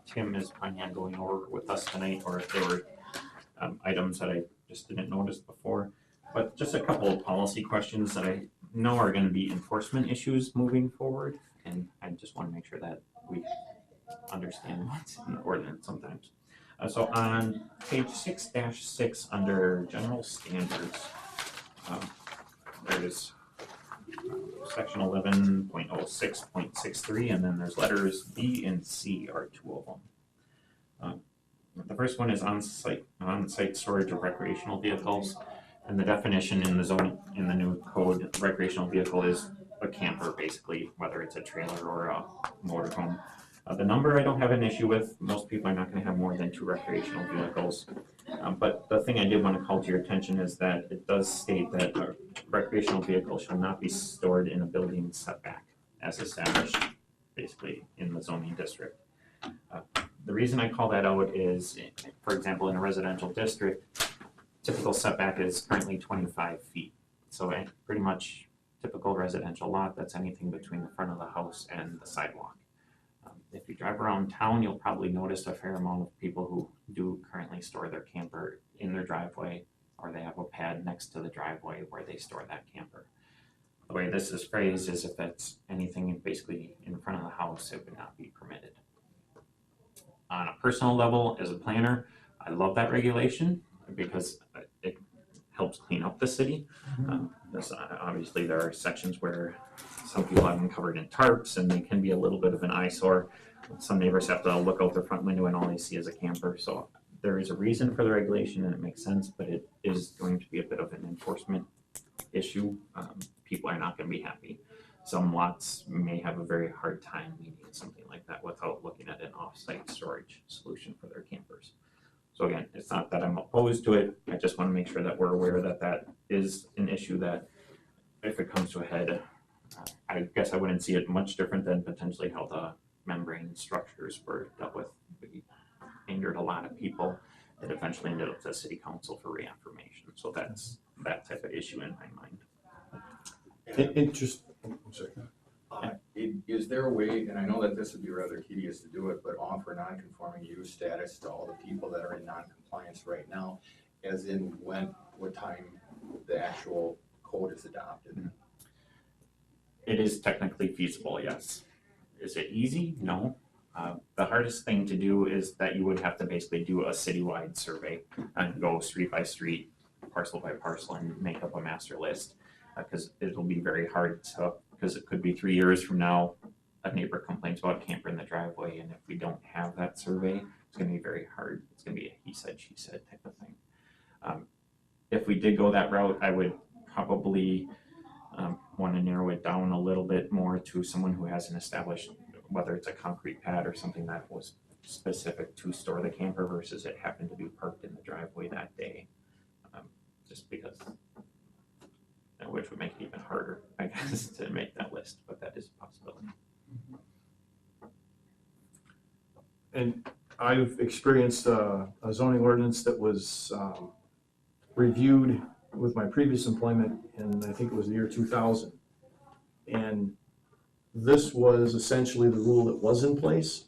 Tim is planning on going over with us tonight, or if there were items that I just didn't notice before. But just a couple of policy questions that I know are going to be enforcement issues moving forward, and I just want to make sure that we understand what's in the ordinance sometimes. So on page 6-6 under general standards, there's section 11.06.63, and then there's letters B and C are two of them. The first one is on-site storage of recreational vehicles, and the definition in the zoning in the new code, recreational vehicle is a camper, basically, whether it's a trailer or a motorhome. The number I don't have an issue with. Most people are not going to have more than 2 recreational vehicles. But the thing I did want to call to your attention is that it does state that a recreational vehicle shall not be stored in a building setback as established basically in the zoning district. The reason I call that out is, for example, in a residential district, typical setback is currently 25 feet. So pretty much typical residential lot, that's anything between the front of the house and the sidewalk. If you drive around town, you'll probably notice a fair amount of people who do currently store their camper in their driveway, or they have a pad next to the driveway where they store that camper. The way this is phrased is if it's anything basically in front of the house, it would not be permitted. On a personal level, as a planner, I love that regulation because it helps clean up the city. Obviously, there are sections where some people have them covered in tarps and they can be a little bit of an eyesore. Some neighbors have to look out their front window and all they see is a camper. So there is a reason for the regulation and it makes sense, but it is going to be a bit of an enforcement issue. People are not going to be happy. Some lots may have a very hard time meeting something like that without looking at an off-site storage solution for their campers. So again, it's not that I'm opposed to it. I just want to make sure that we're aware that that is an issue that if it comes to a head, I guess I wouldn't see it much different than potentially how the membrane structures were dealt with. We angered a lot of people that eventually ended up to city council for reaffirmation. So that's that type of issue in my mind. Is there a way, and I know that this would be rather tedious to do it, but offer non-conforming use status to all the people that are in non-compliance right now, as in what time the actual code is adopted? It is technically feasible, yes. Is it easy? No. The hardest thing to do is that you would have to basically do a citywide survey and go street by street, parcel by parcel, and make up a master list. Because it'll be very hard to, because it could be 3 years from now, a neighbor complains about a camper in the driveway, and if we don't have that survey, it's going to be very hard. It's going to be a he said, she said type of thing. If we did go that route, I would probably want to narrow it down a little bit more to someone who has an established, whether it's a concrete pad or something that was specific to store the camper versus it happened to be parked in the driveway that day. Just because, which would make it even harder, I guess, to make that list, but that is a possibility. And I've experienced a zoning ordinance that was reviewed with my previous employment, and I think it was the year 2000. And this was essentially the rule that was in place.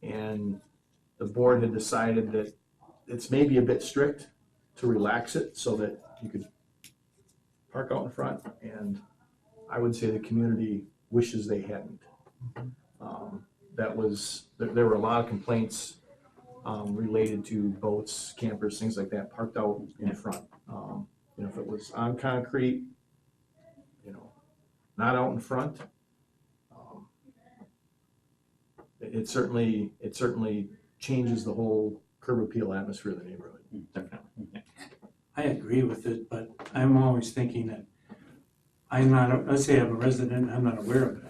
And the board had decided that it's maybe a bit strict to relax it so that you could park out in front, and I would say the community wishes they hadn't. There were a lot of complaints related to boats, campers, things like that, parked out in front. If it was on concrete, not out in front, it certainly changes the whole curb appeal atmosphere of the neighborhood. Definitely. Yeah. I agree with it, but I'm always thinking that let's say I'm a resident, I'm not aware of it,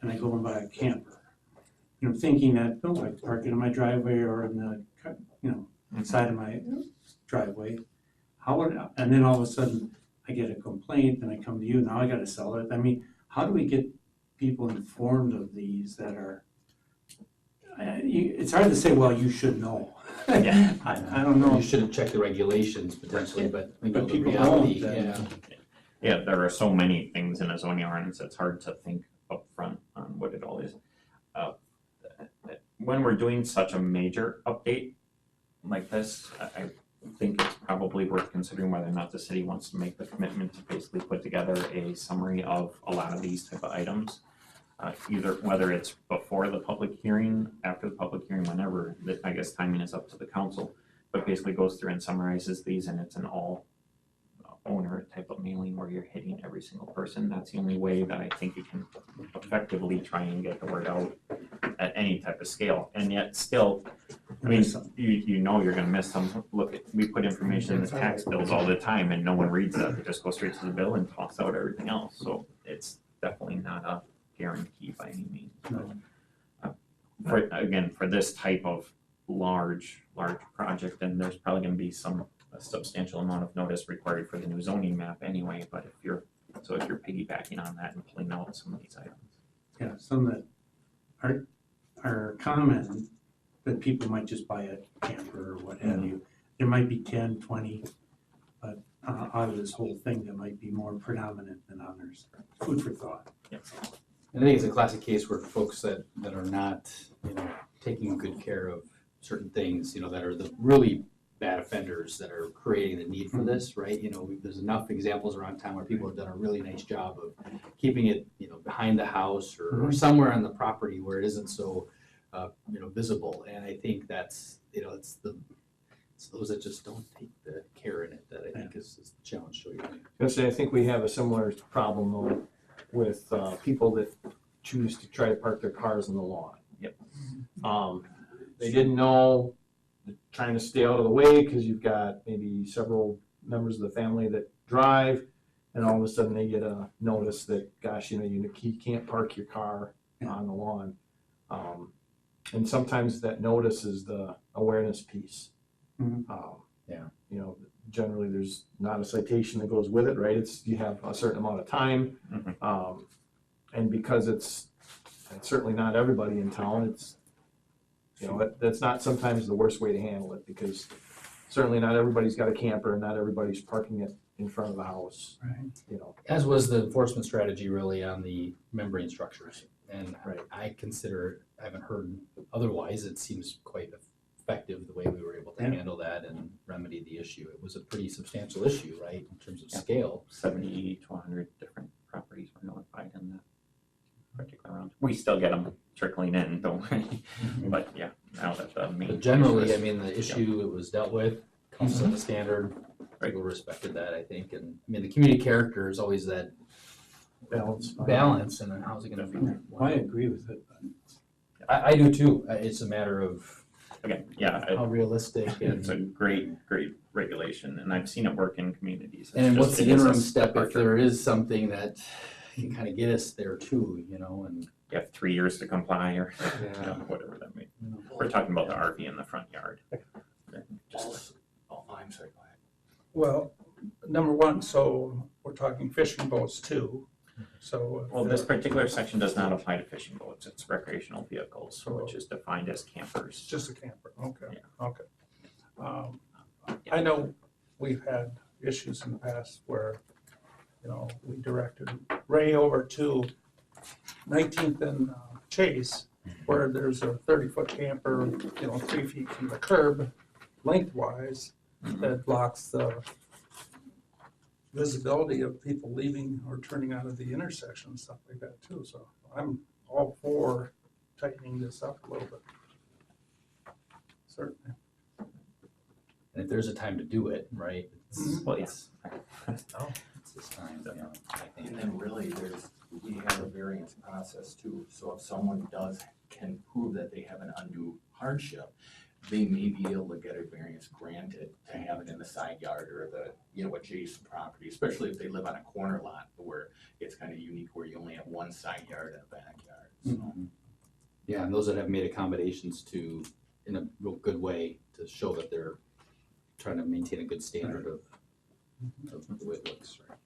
and I go and buy a camper. And I'm thinking that, I park it in my driveway or in the, inside of my driveway. And then all of a sudden I get a complaint and I come to you, now I gotta sell it. I mean, how do we get people informed of these that are, it's hard to say, well, you should know. Yeah. I don't know. You should have checked the regulations potentially, but the people reality, don't. Yeah, there are so many things in a zoning ordinance, it's hard to think up front on what it all is. when we're doing such a major update like this, I think it's probably worth considering whether or not the city wants to make the commitment to basically put together a summary of a lot of these type of items. Either whether it's before the public hearing, after the public hearing, whenever, I guess timing is up to the council, but basically goes through and summarizes these, and it's an all owner type of mailing where you're hitting every single person. That's the only way that I think you can effectively try and get the word out at any type of scale. And yet still, I mean, you know you're gonna miss some. Look, we put information in the tax bills all the time and no one reads that. They just go straight to the bill and toss out everything else. So it's definitely not a guarantee by any means. For this type of large project, then there's probably gonna be a substantial amount of notice required for the new zoning map anyway, but if you're piggybacking on that and pulling out some of these items. Yeah, some that are common, that people might just buy a camper or what have you. There might be 10, 20, but out of this whole thing, that might be more predominant than others. Food for thought. And I think it's a classic case where folks that are not, taking good care of certain things, that are the really bad offenders that are creating the need for this, right? There's enough examples around town where people have done a really nice job of keeping it, behind the house or somewhere on the property where it isn't so, visible. And I think that's, it's those that just don't take the care in it that I think is the challenge. I think we have a similar problem though with people that choose to try to park their cars on the lawn. Yep. They didn't know, trying to stay out of the way because you've got maybe several members of the family that drive, and all of a sudden they get a notice that, gosh, you can't park your car on the lawn. And sometimes that notice is the awareness piece. Generally there's not a citation that goes with it, right? You have a certain amount of time. And because it's certainly not everybody in town, it's, that's not sometimes the worst way to handle it, because certainly not everybody's got a camper and not everybody's parking it in front of the house. Right. As was the enforcement strategy really on the membrane structures. And Right. I haven't heard otherwise, it seems quite effective the way we were able to handle that and remedy the issue. It was a pretty substantial issue, right, in terms of scale. 70 to 100 different properties were notified in that particular round. We still get them trickling in, don't we? But yeah, now that the main. But generally, issue I mean, the issue, it was dealt with, council set the standard, Right. people respected that, I think. And I mean, the community character is always that balance, and then how's it gonna be? I agree with it. I do too. It's a matter of Again, yeah, how realistic it's and, a great regulation, and I've seen it work in communities. It's and just- what's the it is a interim step if departure. there is something that can kind of get us there too, and. You have 3 years to comply or Yeah. whatever that may be. We're talking about the RV in the front yard. Just, I'm sorry, go ahead. Well, number one, so we're talking fishing boats too, so. well, this particular section does not apply to fishing boats. It's recreational vehicles, which is defined as It's campers. just a camper, okay, Yeah. okay. I know we've had issues in the past where, we directed Ray over to 19th and Chase, where there's a 30-foot camper, 3 feet from the curb lengthwise, that blocks the visibility of people leaving or turning out of the intersection and stuff like that too. So I'm all for tightening this up a little bit. Certainly. And if there's a time to do it, right? Well, yes. It's this time, I think. And then really, we have a variance process too, so if someone can prove that they have an undue hardship, they may be able to get a variance granted to have it in the side yard or the, adjacent property, especially if they live on a corner lot where it's kind of unique where you only have one side yard and a backyard, so. Yeah, and those that have made accommodations in a real good way to show that they're trying to maintain a good standard of the way it looks, right?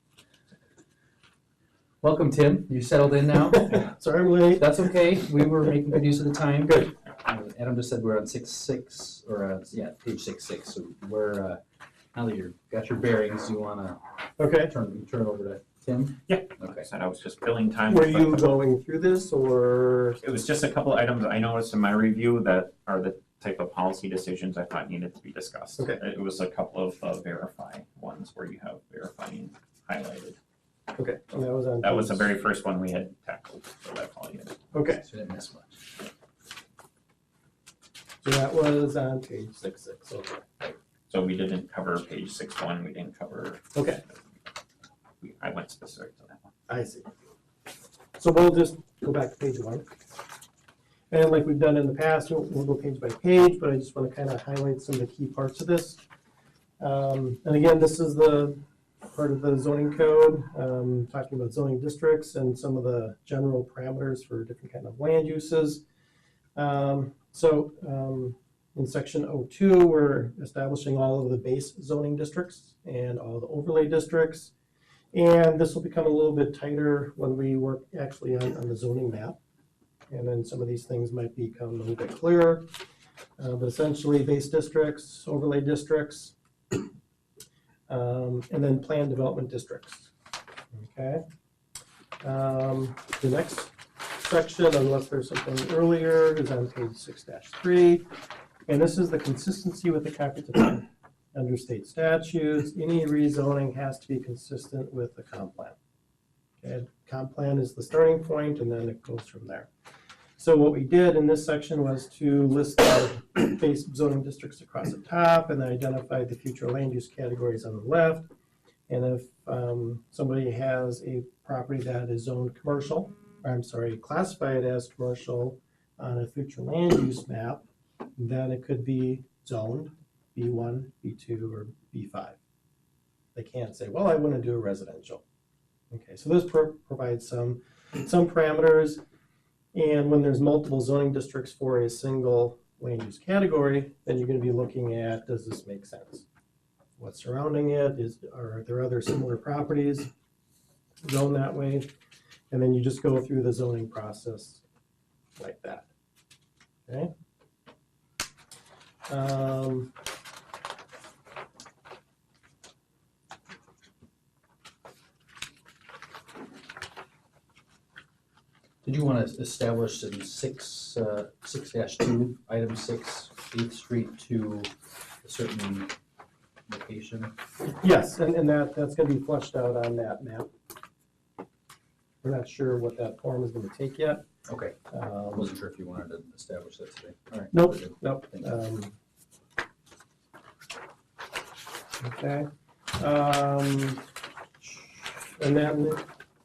Welcome, Tim. You settled in now? Sorry, wait. That's okay. We were making good use of the time. Good. Adam just said we're on 6.6, or page 6.6. So we're now that you've got your bearings, you want to Okay. turn it over Tim? Like Okay. I said, I was just filling time. Were with you the- going through this or? It was just a couple items I noticed in my review that are the type of policy decisions I thought needed to be discussed. Okay. It was a couple of verify ones where you have verifying highlighted. Okay, and that was on. That was the very first one we had tackled, so that's all you had. Okay, So we didn't miss much. so that was on page 6.6, okay. So we didn't cover page 6.1, we didn't cover. Okay. I went specific to that one. I see. So we'll just go back to page 1. And like we've done in the past, we'll go page by page, but I just want to kind of highlight some of the key parts of this. And again, this is the part of the zoning code, talking about zoning districts and some of the general parameters for different kind of land uses. In section 02, we're establishing all of the base zoning districts and all the overlay districts. And this will become a little bit tighter when we work actually on the zoning map. And then some of these things might become a little bit clearer. But essentially base districts, overlay districts, and then planned development districts. Okay. The next section, unless there's something earlier, is on page 6-3. And this is the consistency with the comprehensive plan. Under state statutes, any rezoning has to be consistent with the comp plan. Okay, comp plan is the starting point, and then it goes from there. So what we did in this section was to list the base zoning districts across the top and identify the future land use categories on the left. And if somebody has a property that is zoned commercial, or I'm sorry, classified as commercial on a future land use map, then it could be zoned B1, B2, or B5. They can't say, well, I want to do a residential. Okay, so this provides some parameters. And when there's multiple zoning districts for a single land use category, then you're going to be looking at, does this make sense? What's surrounding it? Are there other similar properties zoned that way? And then you just go through the zoning process like that. Okay. Did you want to establish in 6-2, item 6, 8th Street to a certain location? Yes, and that's going to be fleshed out on that map. We're not sure what that form is going to take yet. Okay, I wasn't sure if you wanted to establish that today. All right. Nope, Good. nope. Thank you. Okay. And then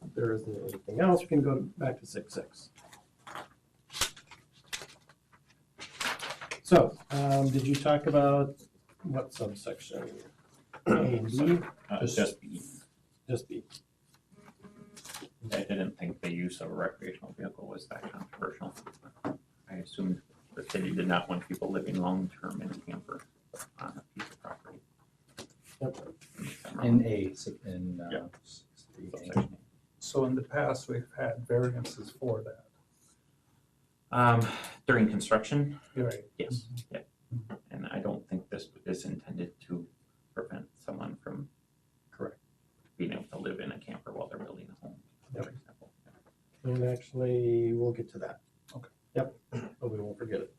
if there isn't anything else, we can go back to 6.6. So, did you talk about what subsection? A and B? Just B. Just B. I didn't think the use of a recreational vehicle was that controversial. I assumed the city did not want people living long-term in a camper on a piece of property. Yep. In Yeah. 6-3A. Subsection So in the past, we've had variances for that. A. During construction, You're right. yes, yeah. And I don't think this is intended to prevent someone from being able to live in a camper while they're building a home, for example. And actually, we'll get to that. Okay. Yep, but we won't forget it.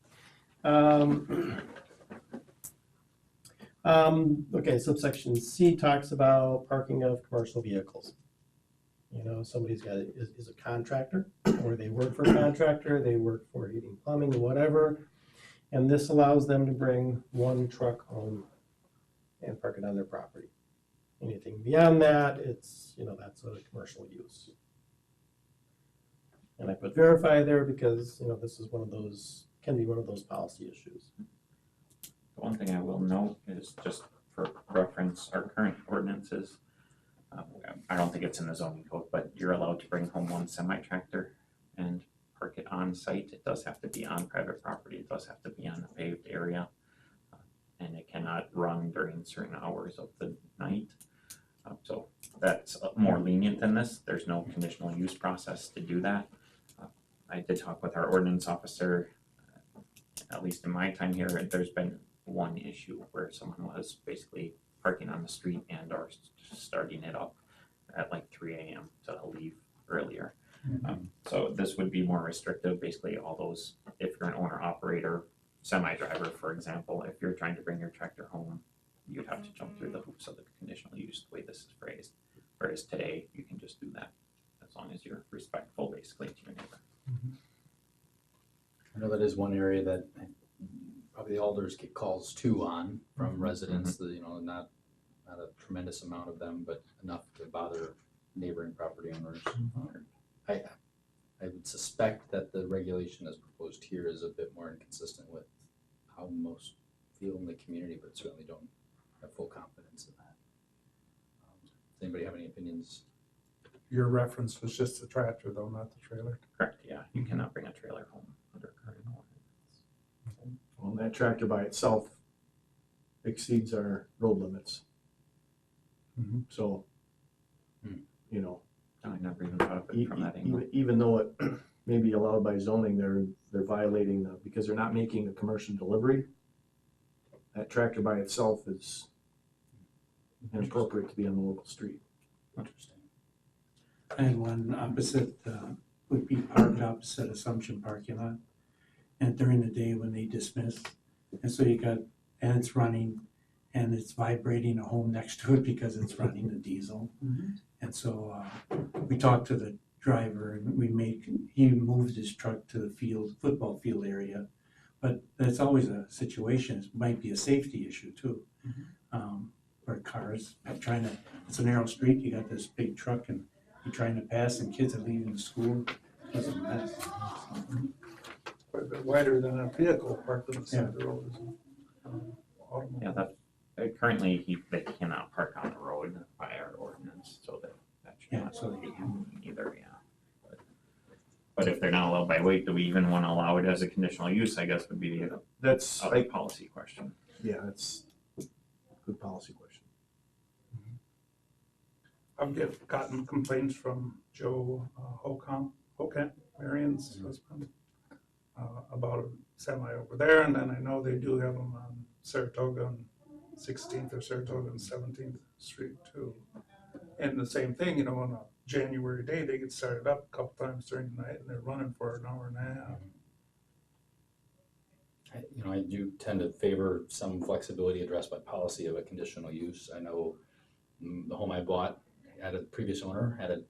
Okay, subsection C talks about parking of commercial vehicles. You know, somebody's is a contractor, or they work for a contractor, they work for heating, plumbing, whatever. And this allows them to bring one truck home and park it on their property. Anything beyond that, it's, that's a commercial use. And I put verify there because, this is can be one of those policy issues. The one thing I will note is just for reference, our current ordinances, I don't think it's in the zoning code, but you're allowed to bring home one semi-tractor and park it on site. It does have to be on private property. It does have to be on a paved area. And it cannot run during certain hours of the night. So that's more lenient than this. There's no conditional use process to do that. I did talk with our ordinance officer, at least in my time here, there's been one issue where someone was basically parking on the street and or starting it up. at like 3 a.m. to leave earlier. So this would be more restrictive, basically all those, if you're an owner operator, semi-driver, for example, if you're trying to bring your tractor home, you'd have to jump through the hoops of the conditional use, the way this is phrased. Whereas today, you can just do that as long as you're respectful, basically, to your neighbor. I know that is one area that probably the alders get calls too on from residents, that, you know, not a tremendous amount of them, but enough to bother neighboring property owners. I would suspect that the regulation as proposed here is a bit more inconsistent with how most feel in the community, but certainly don't have full confidence in that. Does anybody have any opinions? Your reference was just the tractor though, not the trailer. Correct, yeah, you cannot bring a trailer home under current ordinance. Well, that tractor by itself exceeds our road limits. Mhm. So, you know, I never even thought of it from that angle. even though it may be allowed by zoning, they're violating because they're not making a commercial delivery. That tractor by itself is inappropriate to be on the local street. Interesting. I had one opposite, would be parked opposite Assumption parking lot. And during the day when they dismiss, and so you got, and it's running, and it's vibrating a home next to it because it's running a diesel. And so we talked to the driver and he moved his truck to the football field area. But that's always a situation, it might be a safety issue too. Where cars are it's a narrow street, you got this big truck and you're trying to pass and kids are leaving school, it's a mess. Quite a bit wider than a vehicle parked on the side of the road. Yeah, that, currently, they cannot park on the road by our ordinance, so that should Yeah, not so be either, yeah. But if they're not allowed by weight, do we even want to allow it as a conditional use, I guess would be That's, a policy question. yeah, that's a good policy question. I've gotten complaints from Joe Hokamp, Marion's husband, about a semi over there, and then I know they do have them on Saratoga on 16th or Saratoga and 17th Street too. And the same thing, you know, on a January day, they get started up a couple times during the night and they're running for an hour and a half. I do tend to favor some flexibility addressed by policy of a conditional use. I know the home I bought had a previous owner, had a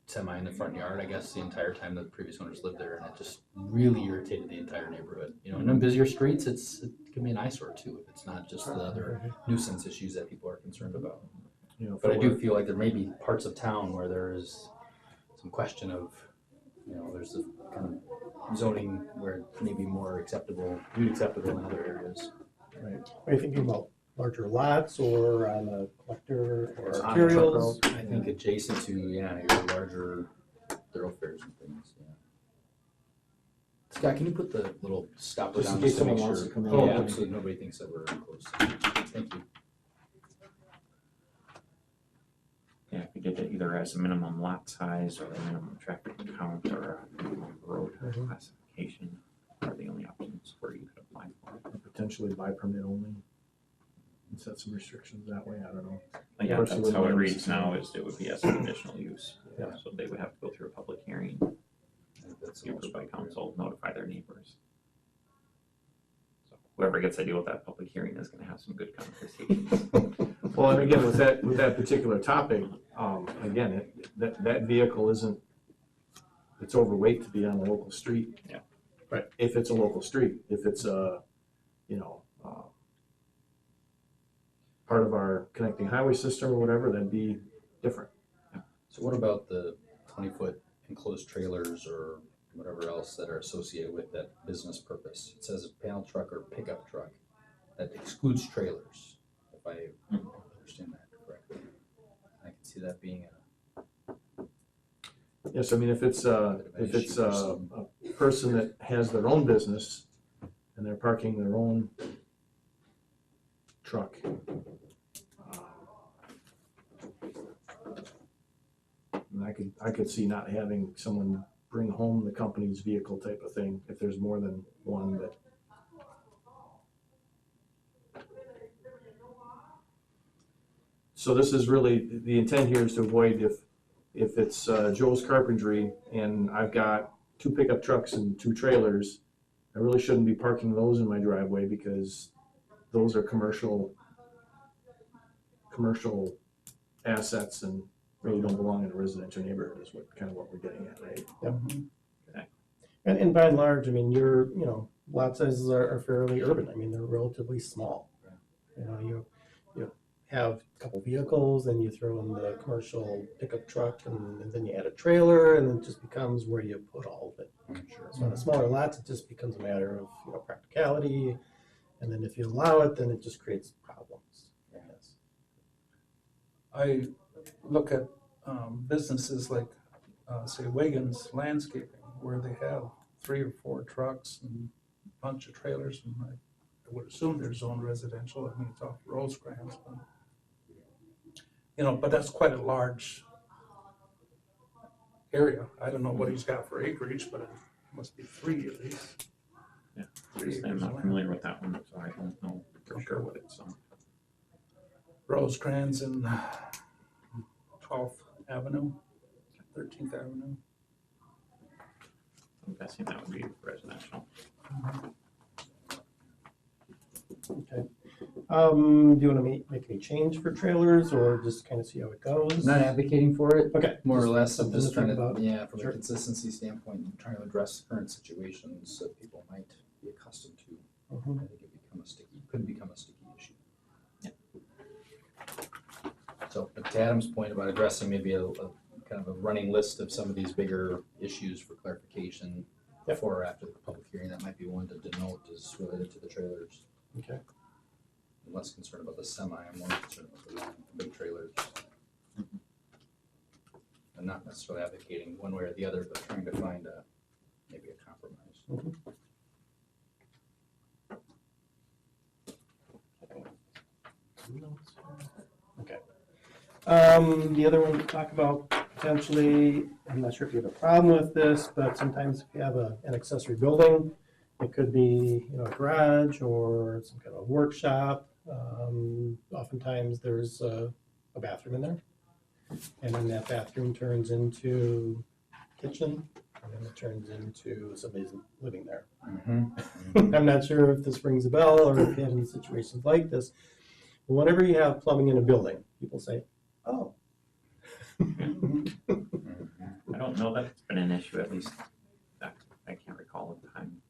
semi in the front yard, I guess, the entire time that the previous owners lived there, and it just really irritated the entire neighborhood. You know, and on busier streets, it can be an eyesore too, if it's not just the other nuisance issues that people are concerned about. You know, But I do feel like there may be parts of town where there is some question of, you know, there's the kind of zoning where it may be more acceptable in other areas. Right. Are you thinking about larger lots or on a collector or It's on materials? truck route. I think adjacent to, your larger thoroughfares and things, yeah. Scott, can you put the little stopper Just in down case just to make someone wants sure? to come in. Yeah, Oh, okay. so nobody thinks that we're close. Thank you. Yeah, if you did it either as a minimum lot size or a minimum traffic count or a minimum road classification are the only options where you could apply for it. Potentially by permit only. And set some restrictions that way, I don't know. But yeah, Personally, that's how it mine reads is- now, is it would be as a conditional use. Yeah. So they would have to go through a public hearing, I think that's the be most approved by appropriate. council, notify their neighbors. So whoever gets to deal with that public hearing is gonna have some good conversations. Well, and again, with that particular topic, again, that vehicle isn't, it's overweight to be on a local street. Yeah. Right. If it's a local street, if it's a, part of our connecting highway system or whatever, that'd be different. So what about the 20-foot enclosed trailers or whatever else that are associated with that business purpose? It says a panel truck or pickup truck that excludes trailers, if I understand that correctly. I can see that being Yes, I mean, if it's a person that has their own business and they're parking their own truck, and I could see not having someone bring home the company's vehicle type of thing if there's more than one that. So this is really, the intent here is to avoid if it's Joe's Carpentry and I've got 2 pickup trucks and 2 trailers, I really shouldn't be parking those in my driveway because those are commercial assets and really don't belong in a residential neighborhood is what we're getting at, right? And by and large, I mean, your, lot sizes are fairly urban. I mean, they're relatively small. You have a couple vehicles, and you throw in the commercial pickup truck, and then you add a trailer, and it just becomes where you put all of it. Sure. So on the smaller lots, it just becomes a matter of practicality, and then if you allow it, then it just creates problems. Yes. I look at businesses like, say, Wiggins Landscaping, where they have 3 or 4 trucks and a bunch of trailers, and I would assume they're zoned residential. I mean, it's off Rosecrans, but that's quite a large area. I don't know what he's got for acreage, but it must be 3 at least. Yeah, 3 I'm acres of not land. familiar with that one, so I don't know for sure what it's on. Rosecrans and 12th Avenue, 13th Avenue. I'm guessing that would be residential. Okay. Do you want to make any change for trailers, or just kind of see how it goes? Not advocating for it, Okay. more or less, I'm something just to trying think to, about. yeah, from Sure. a consistency standpoint, trying to address current situations that people might be accustomed to. Mhm. I think could become a sticky issue. So, but to Adam's point about addressing maybe a kind of a running list of some of these bigger issues for clarification Yep. before or after the public hearing, that might be one to denote is related to the trailers. Okay. I'm less concerned about the semi, I'm more concerned about the big trailers. I'm not necessarily advocating one way or the other, but trying to find maybe a compromise. Okay. The other one to talk about potentially, I'm not sure if you have a problem with this, but sometimes if you have an accessory building, it could be, a garage or some kind of workshop. Oftentimes there's a bathroom in there. And then that bathroom turns into kitchen, and then it turns into somebody's living there. I'm not sure if this rings a bell or if you have any situations like this. But whenever you have plumbing in a building, people say, oh. I don't know that it's been an issue, at least that I can't recall at the time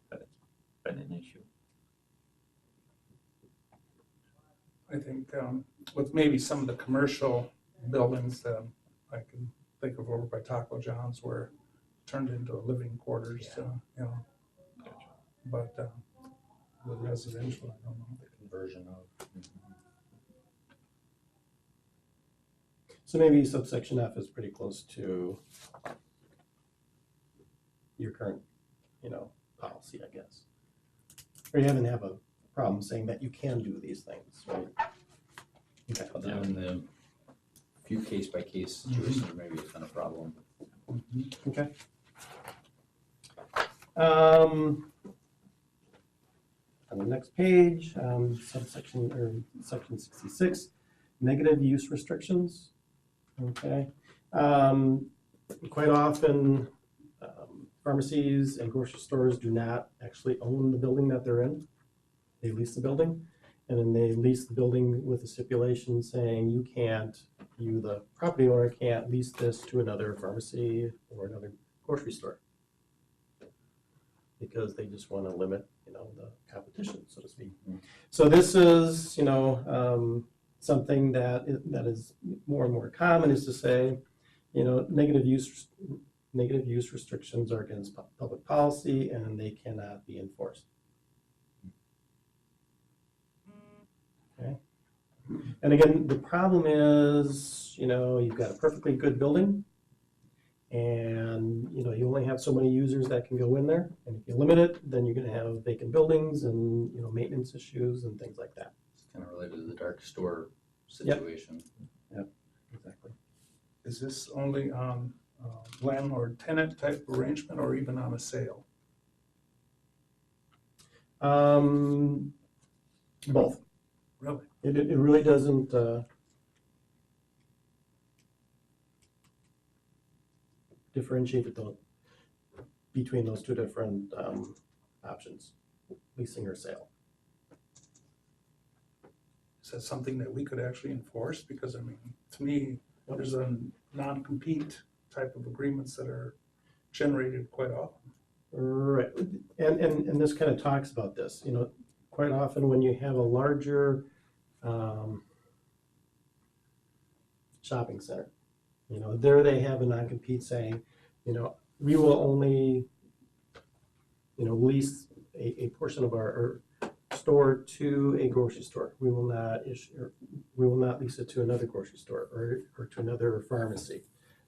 that it's been an issue. I think with maybe some of the commercial buildings that I can think of over by Taco John's where it turned into a living quarters, but with residential, I don't know. The conversion of. So maybe subsection F is pretty close to your current, policy, I guess. Or you haven't have a problem saying that you can do these things, right? Okay. Other than the few case-by-case situations, maybe it's not a problem. Okay. On the next page, subsection or section 66, negative use restrictions. Okay. Quite often, pharmacies and grocery stores do not actually own the building that they're in. They lease the building, and then they lease the building with a stipulation saying you, the property owner, can't lease this to another pharmacy or another grocery store. Because they just want to limit, the competition, so to speak. So this is, something that is more and more common is to say, negative use restrictions are against public policy and they cannot be enforced. Okay. And again, the problem is, you've got a perfectly good building and, you only have so many users that can go in there. And if you limit it, then you're going to have vacant buildings and, maintenance issues and things like that. It's kind of related to the dark store situation. Yep, exactly. Is this only on landlord-tenant type arrangement or even on a sale? Both. Really? It really doesn't differentiate between those two different options, leasing or sale. Is that something that we could actually enforce? Because I mean, to me, there's a non-compete type of agreements that are generated quite often. Right, and this kind of talks about this, you know, quite often when you have a larger shopping center, you know, there they have a non-compete saying, you know, we will only, you know, lease a portion of our store to a grocery store. We will not lease it to another grocery store or to another pharmacy.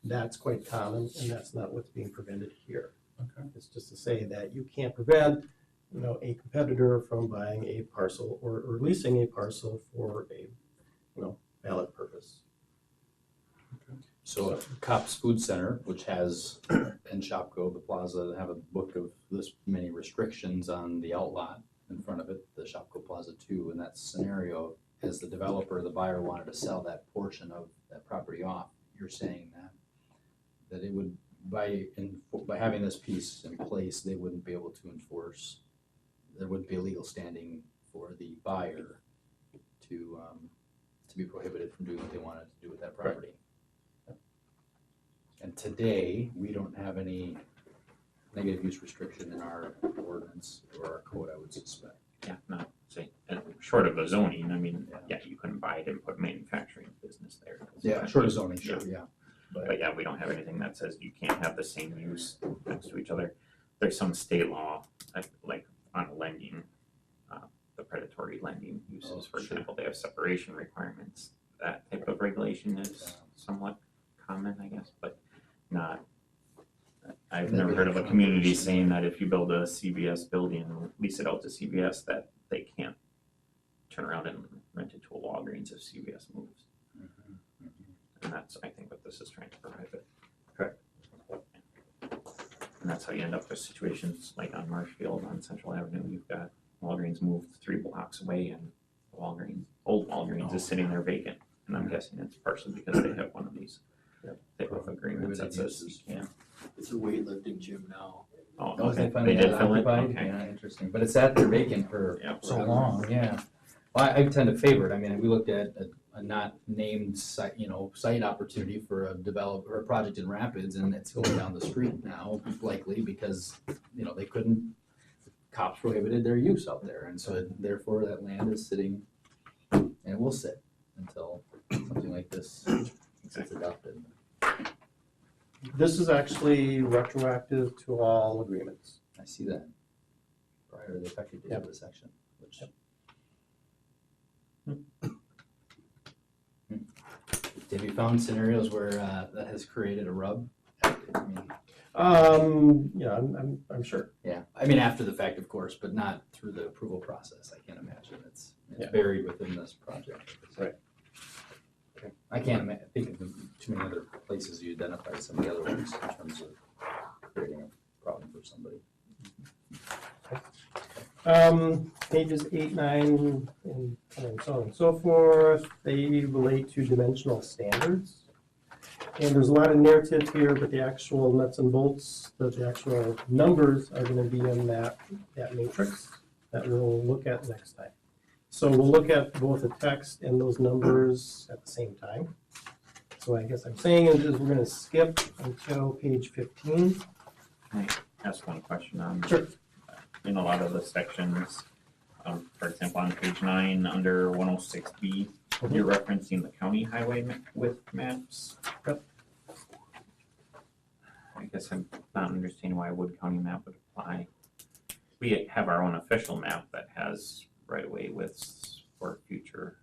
That's quite common, and that's not what's being prevented here. Okay. It's just to say that you can't prevent, you know, a competitor from buying a parcel or leasing a parcel for a, you know, valid purpose. So Cops Food Center, which has, and Shopko, the plaza, have a book of this many restrictions on the outlot in front of it, the Shopko Plaza 2. In that scenario, as the developer, the buyer wanted to sell that portion of that property off, you're saying that it would, by having this piece in place, they wouldn't be able to enforce, there wouldn't be a legal standing for the buyer to be prohibited from doing what they wanted to do with that property. And today, we don't have any negative use restriction in our ordinance or our code, I would suspect. Yeah, not say, short of the zoning, I mean, yeah, you couldn't buy it and put manufacturing business there. Yeah, short of zoning, sure, yeah. But yeah, we don't have anything that says you can't have the same use next to each other. There's some state law, like on lending, the predatory lending uses, for example, they have separation requirements. That type of regulation is somewhat common, I guess, but not, I've never heard of a community saying that if you build a CVS building, lease it out to CVS, that they can't turn around and rent it to a Walgreens if CVS moves. And that's, I think, what this is trying to prohibit. Correct. And that's how you end up with situations like on Marshfield on Central Avenue. You've got Walgreens moved 3 blocks away, and old Walgreens is sitting there vacant. And I'm guessing it's partially because they have one of these type of agreements that says you can't. It's a weightlifting gym now. Oh, Oh, okay. they finally They did got it fill it? occupied? Okay. Yeah, interesting, but it's sat there vacant for Yeah, so forever. long, yeah. Well, I tend to favor it, I mean, we looked at a not named site, site opportunity for a developer, a project in Rapids, and it's going down the street now, likely because, they couldn't, cops prohibited their use out there, and so therefore that land is sitting, and it will sit until something like this gets adopted. This is actually retroactive to all agreements. I see that prior to the effective date of the section, which. Have you found scenarios where that has created a rub? I mean, Yeah, I'm sure. yeah, I mean after the fact, of course, but not through the approval process. I can't imagine it's Yeah. buried within this project. Right. I can't think of too many other places you identify some of the other ones in terms of creating a problem for somebody. Pages 8, 9, and so on and so forth, they relate to dimensional standards. And there's a lot of narrative here, but the actual nuts and bolts, the actual numbers are gonna be in that matrix that we'll look at next time. So we'll look at both the text and those numbers at the same time. So I guess I'm saying is we're gonna skip until page 15. Can I ask one question on? Sure. In a lot of the sections, for example, on page 9, under 106B, you're referencing the county highway width maps. Yep. I guess I'm not understanding why a Wood County map would apply. We have our own official map that has right-of-way widths for future.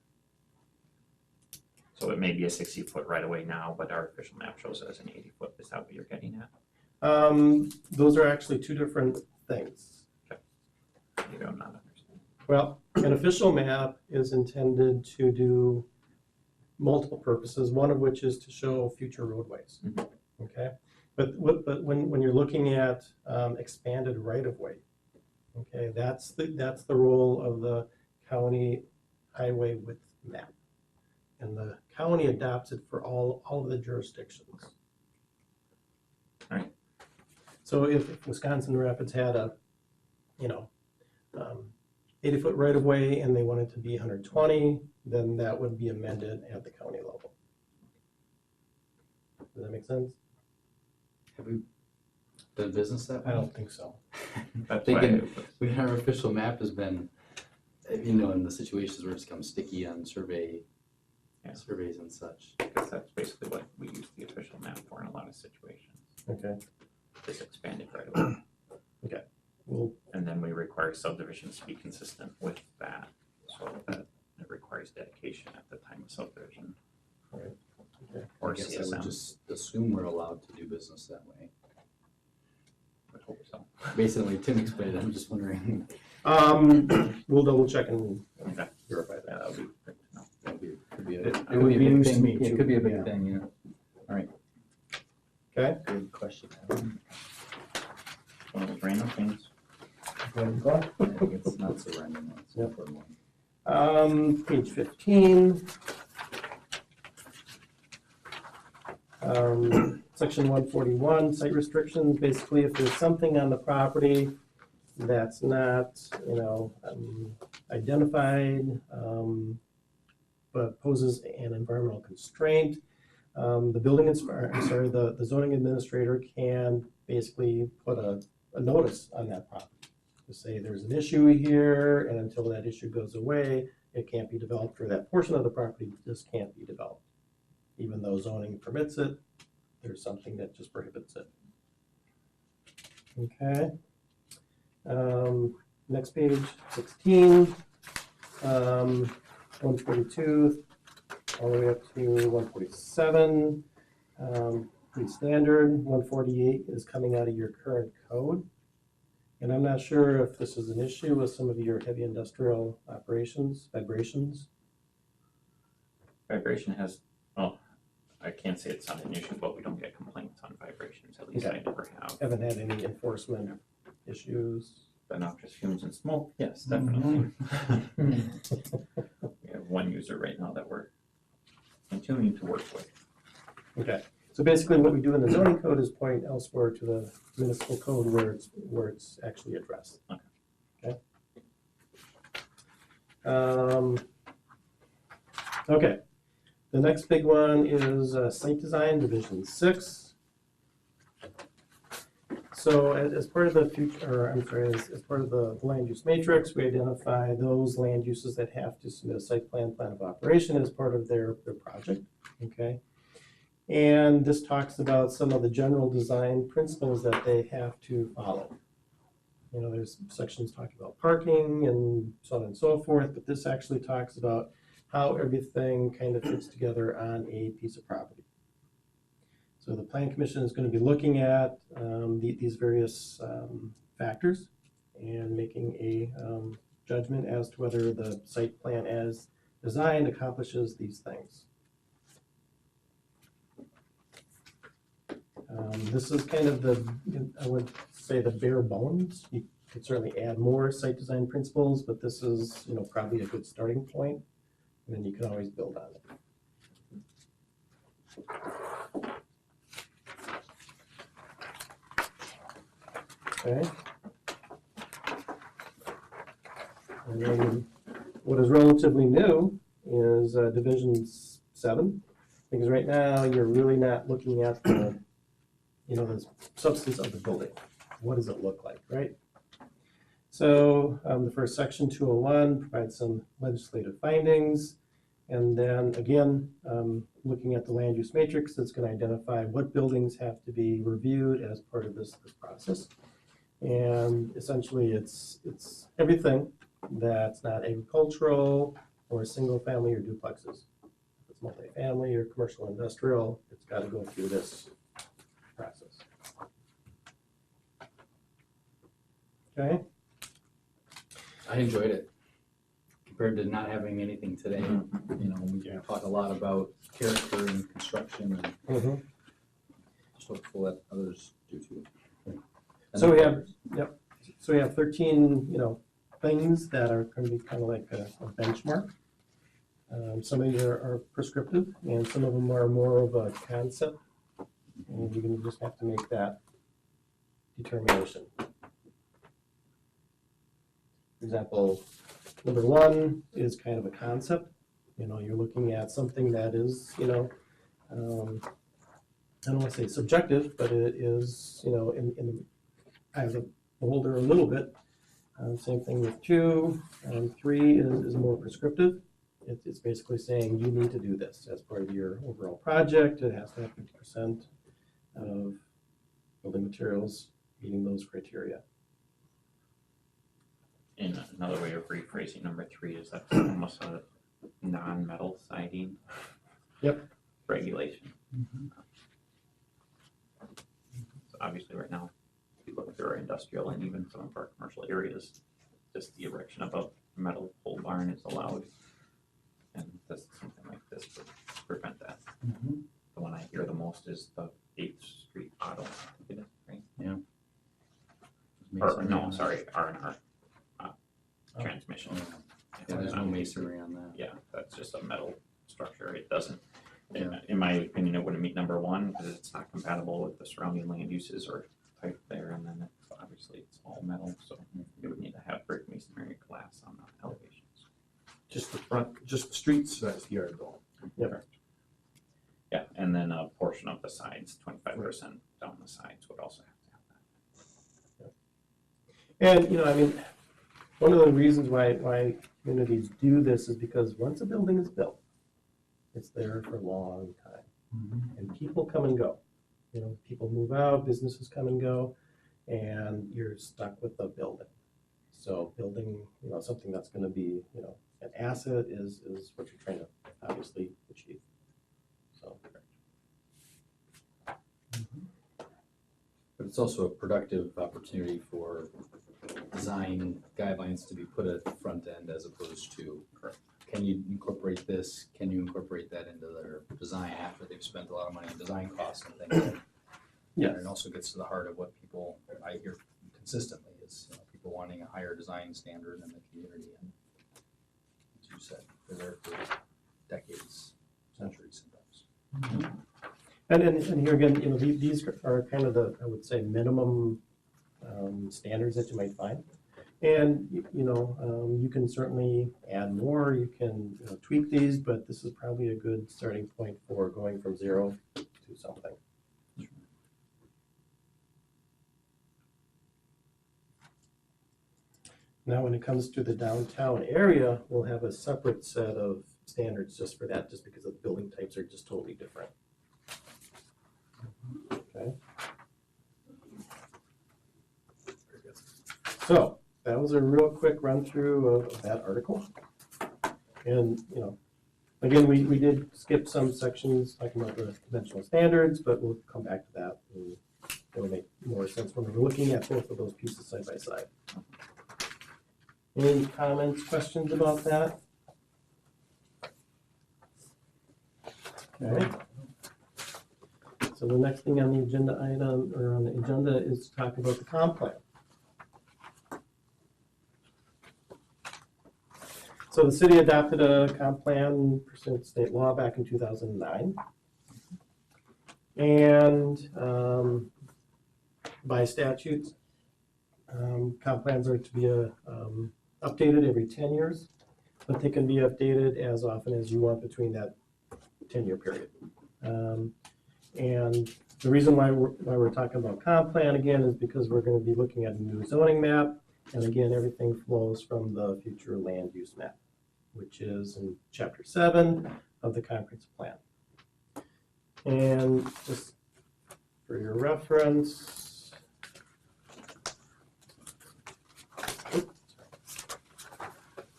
So it may be a 60-foot right-of-way now, but our official map shows it as an 80-foot. Is that what you're getting at? Those are actually two different things. Maybe I'm not understanding. Well, an official map is intended to do multiple purposes, one of which is to show future roadways. Mhm. Okay, but when you're looking at expanded right-of-way, okay, that's the role of the county highway width map. And the county adopts it for all of the jurisdictions. All right, So if Wisconsin Rapids had a, 80-foot right of way and they wanted to be 120, then that would be amended at the county level. Does that make sense? Have we done business that way? I don't think so. I'm thinking, our official map has been, in the situations where it's become sticky on surveys and such. Because that's basically what we use the official map for in a lot of situations, Okay. is expanded right away. Well, And then we require subdivisions to be consistent with that, so that it requires dedication at the time of subdivision. Right. Okay. Or I guess I would CSM, just assume we're allowed to do business that way. would hope so. Based on the way Tim explained it, I'm just wondering. we'll double check and Okay. verify Yeah, that. that would be great to know. Could be a, It could would be a be big news to thing. me, Yeah, too. it could be a big Yeah. thing, Okay. Good question. One of those random things. It's not so random, it's an Yep. important one. Page 15. Section 141, site restrictions. Basically, if there's something on the property that's not, identified, but poses an environmental constraint, the zoning administrator can basically put a notice on that property to say there's an issue here, and until that issue goes away, it can't be developed, or that portion of the property just can't be developed. Even though zoning permits it, there's something that just prohibits it. Okay. Next page, 16, 142, all the way up to 147. Pretty standard. 148 is coming out of your current code. And I'm not sure if this is an issue with some of your heavy industrial operations, vibrations. Vibration has, well, I can't say it's not an issue, but we don't get complaints on vibrations, at least I Okay. never have. Haven't had any enforcement issues. The noxious fumes and smoke, yes, definitely. We have one user right now that we're continuing to work with. Okay, so basically what we do in the zoning code is point elsewhere to the municipal code where it's actually addressed. Okay. Okay, the next big one is site design, division 6. So as part of the as part of the land use matrix, we identify those land uses that have to submit a site plan of operation as part of their project, okay? And this talks about some of the general design principles that they have to follow. There's sections talking about parking and so on and so forth, but this actually talks about how everything kind of fits together on a piece of property. So the Plan Commission is going to be looking at these various factors and making a judgment as to whether the site plan as designed accomplishes these things. This is kind of I would say the bare bones. You could certainly add more site design principles, but this is, probably a good starting point, and then you can always build on it. Okay. And then what is relatively new is Division 7, because right now you're really not looking at the substance of the building. What does it look like, right? So the first section, 201, provides some legislative findings. And then again, looking at the land use matrix, it's going to identify what buildings have to be reviewed as part of this process. And essentially it's everything that's not agricultural or single family or duplexes. If it's multifamily or commercial industrial, it's got to go through this process. Okay. I enjoyed it compared to not having anything today. We talk a lot about character and construction, and just hopeful that others do too. So we have 13, things that are going to be kind of like a benchmark. Some of these are prescriptive, and some of them are more of a concept. And you're going to just have to make that determination. For example, number one is kind of a concept. You know, you're looking at something that is, you know, I don't want to say subjective, but it is, you know, in the eyes of the beholder a little bit. Same thing with two. Three is more prescriptive. It's basically saying you need to do this as part of your overall project. It has to have 50% of building materials meeting those criteria. And another way of rephrasing number 3 is that's almost a non-metal siding. Yep. Regulation. So obviously right now, if you look through our industrial and even some of our commercial areas, just the erection of a metal pole barn is allowed. And this, something like this would prevent that. The one I hear the most is the 8th Street Auto, I think it is, right? Or, no, sorry, R&R transmission. Yeah, there's no masonry on that. Yeah, that's just a metal structure. It doesn't, Yeah. in my opinion, it wouldn't meet number 1 because it's not compatible with the surrounding land uses or type there. And then it's, obviously it's all metal, so you would need to have brick masonry glass on the elevations. Just the front, just the street size yard though. Yep. Yeah, and then a portion of the sides, 25% down the sides would also have to have that. And, you know, I mean, one of the reasons why communities do this is because once a building is built, it's there for a long time. And people come and go. You know, people move out, businesses come and go, and you're stuck with the building. So building, you know, something that's going to be, you know, an asset is what you're trying to obviously achieve. So. But it's also a productive opportunity for design guidelines to be put at the front end as opposed to, can you incorporate this, can you incorporate that into their design after they've spent a lot of money on design costs and things. Yes. And it also gets to the heart of what people, I hear consistently, is, you know, people wanting a higher design standard in the community. And as you said, they're there for decades, centuries sometimes. And here again, you know, these are kind of the, I would say, minimum standards that you might find. And, you know, you can certainly add more, you can, you know, tweak these, but this is probably a good starting point for going from 0 to something. Now, when it comes to the downtown area, we'll have a separate set of standards just for that, just because the building types are just totally different. Okay. So that was a real quick run through of that article. And, you know, again, we did skip some sections talking about the conventional standards, but we'll come back to that. And it'll make more sense when we're looking at both of those pieces side by side. Any comments, questions about that? Okay. So the next thing on the agenda item, or on the agenda, is to talk about the comp plan. So the city adopted a comp plan pursuant to state law back in 2009. And by statute, comp plans are to be updated every 10 years, but they can be updated as often as you want between that 10-year period. And the reason why we're talking about comp plan again is because we're going to be looking at a new zoning map. And again, everything flows from the future land use map, which is in Chapter 7 of the comprehensive plan. And just for your reference,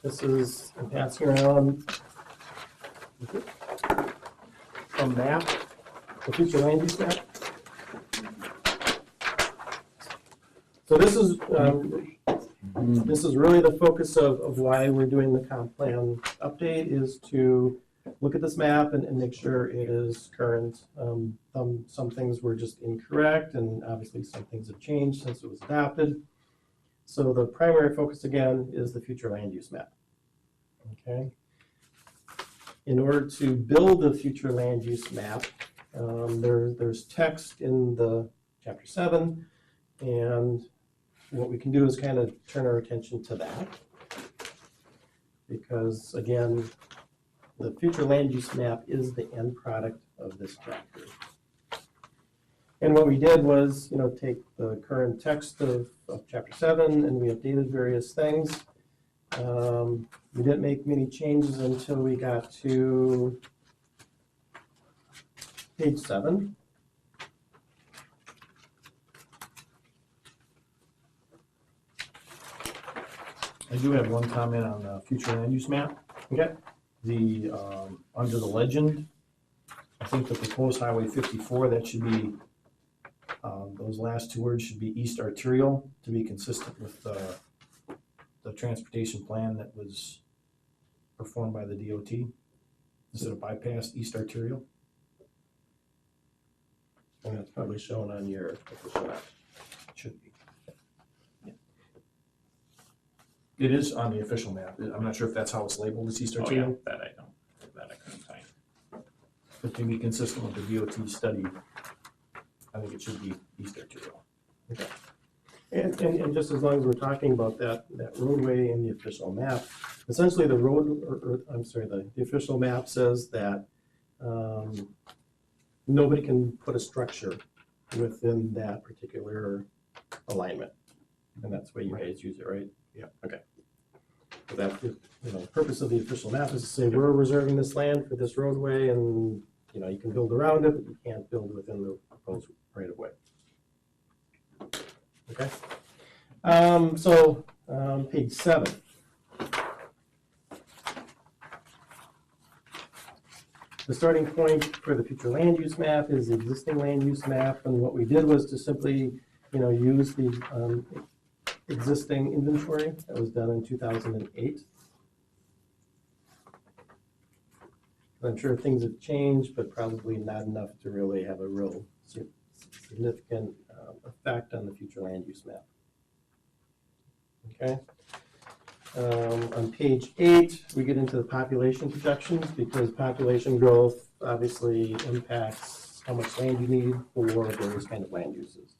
this is, I'm passing around a map, the future land use map. So this is really the focus of why we're doing the comp plan update, is to look at this map and make sure it is current. Some things were just incorrect, and obviously some things have changed since it was adopted. So the primary focus again is the future land use map. Okay. In order to build the future land use map, there's text in the Chapter 7, And what we can do is kind of turn our attention to that. Because again, the future land use map is the end product of this chapter. And what we did was, take the current text of chapter 7 and we updated various things. We didn't make many changes until we got to page 7. I do have one comment on the future land use map. Okay. The, under the legend, I think the proposed Highway 54, that should be, those last two words should be east arterial to be consistent with the transportation plan that was performed by the DOT. Instead of bypass, east arterial. And that's probably shown on your official map. Should be. It is on the official map. I'm not sure if that's how it's labeled, it's east Oh, yeah, arterial. that I couldn't tell you. But to be consistent with the DOT study, I think it should be east arterial. And just as long as we're talking about that roadway in the official map, essentially the the official map says that nobody can put a structure within that particular alignment. And that's the way you guys use it, right? Yeah. Okay. So that, the purpose of the official map is to say, we're reserving this land for this roadway and, you can build around it, but you can't build within the proposed right of way. Okay. Page 7. The starting point for the future land use map is the existing land use map, and what we did was to simply, use the existing inventory that was done in 2008. I'm sure things have changed, but probably not enough to really have a real significant effect on the future land use map. Okay. On page 8, we get into the population projections because population growth obviously impacts how much land you need for various kind of land uses.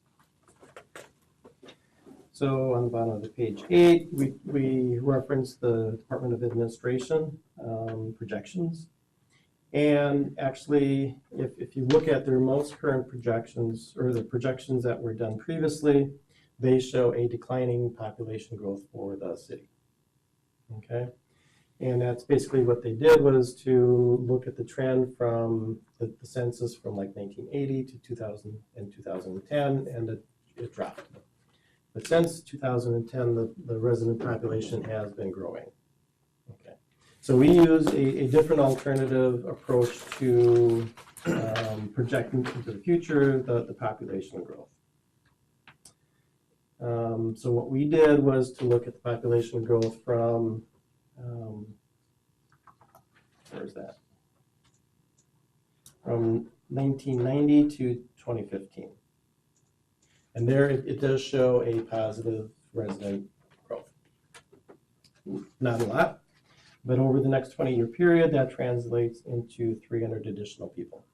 So on the bottom of the page 8, we reference the Department of Administration projections. And actually, if you look at their most current projections, or the projections that were done previously, they show a declining population growth for the city. Okay? And that's basically what they did, was to look at the trend from the census from like 1980 to 2000 and 2010, and it dropped. But since 2010, the resident population has been growing. Okay. So we use a different alternative approach to projecting into the future the population growth. So what we did was to look at the population growth from, where's that? From 1990 to 2015. And there it does show a positive resident growth. Not a lot, but over the next 20-year period, that translates into 300 additional people,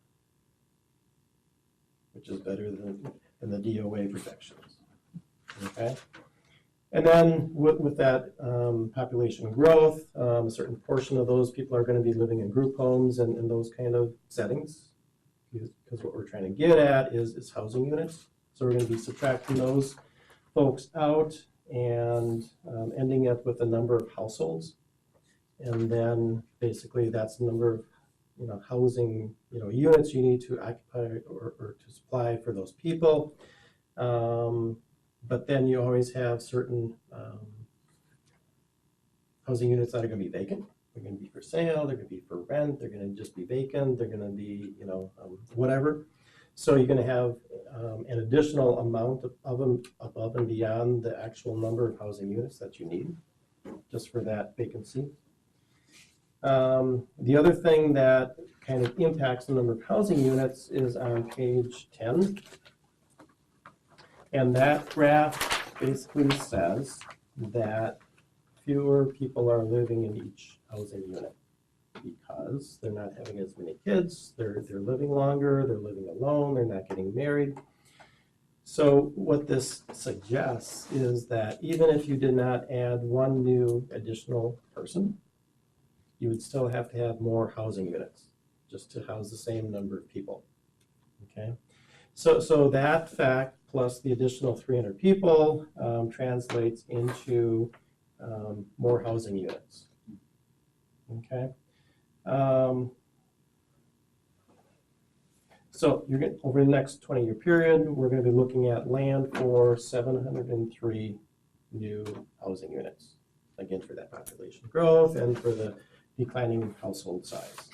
which is better than the DOA projections. Okay? And then with that population growth, a certain portion of those people are going to be living in group homes and in those kind of settings, because what we're trying to get at is housing units. So we're going to be subtracting those folks out and ending up with a number of households. And then basically that's the number of housing units you need to occupy or to supply for those people. But then you always have certain housing units that are going to be vacant. They're going to be for sale, they're going to be for rent, they're going to just be vacant, they're going to be whatever. So you're going to have an additional amount of them above and beyond the actual number of housing units that you need just for that vacancy. The other thing that kind of impacts the number of housing units is on page 10. And that graph basically says that fewer people are living in each housing unit because they're not having as many kids, they're living longer, they're living alone, they're not getting married. So what this suggests is that even if you did not add one new additional person, you would still have to have more housing units just to house the same number of people. Okay, so that fact plus the additional 300 people translates into more housing units. Okay. So you're going over the next 20-year period, we're going to be looking at land for 703 new housing units. Again, for that population growth and for the declining household size.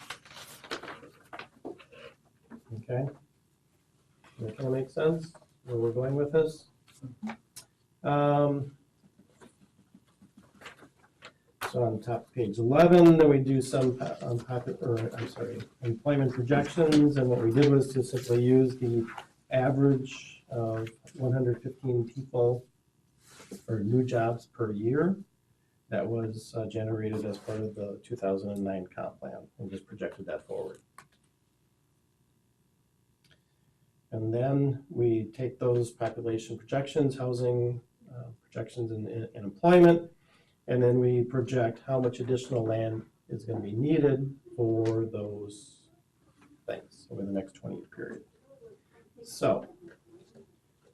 Okay. That kind of makes sense where we're going with this. So on top of page 11, then we do some employment projections, and what we did was to simply use the average of 115 people or new jobs per year that was generated as part of the 2009 comp plan, and just projected that forward. And then we take those population projections, housing projections, and employment, and then we project how much additional land is going to be needed for those things over the next 20-year period. So,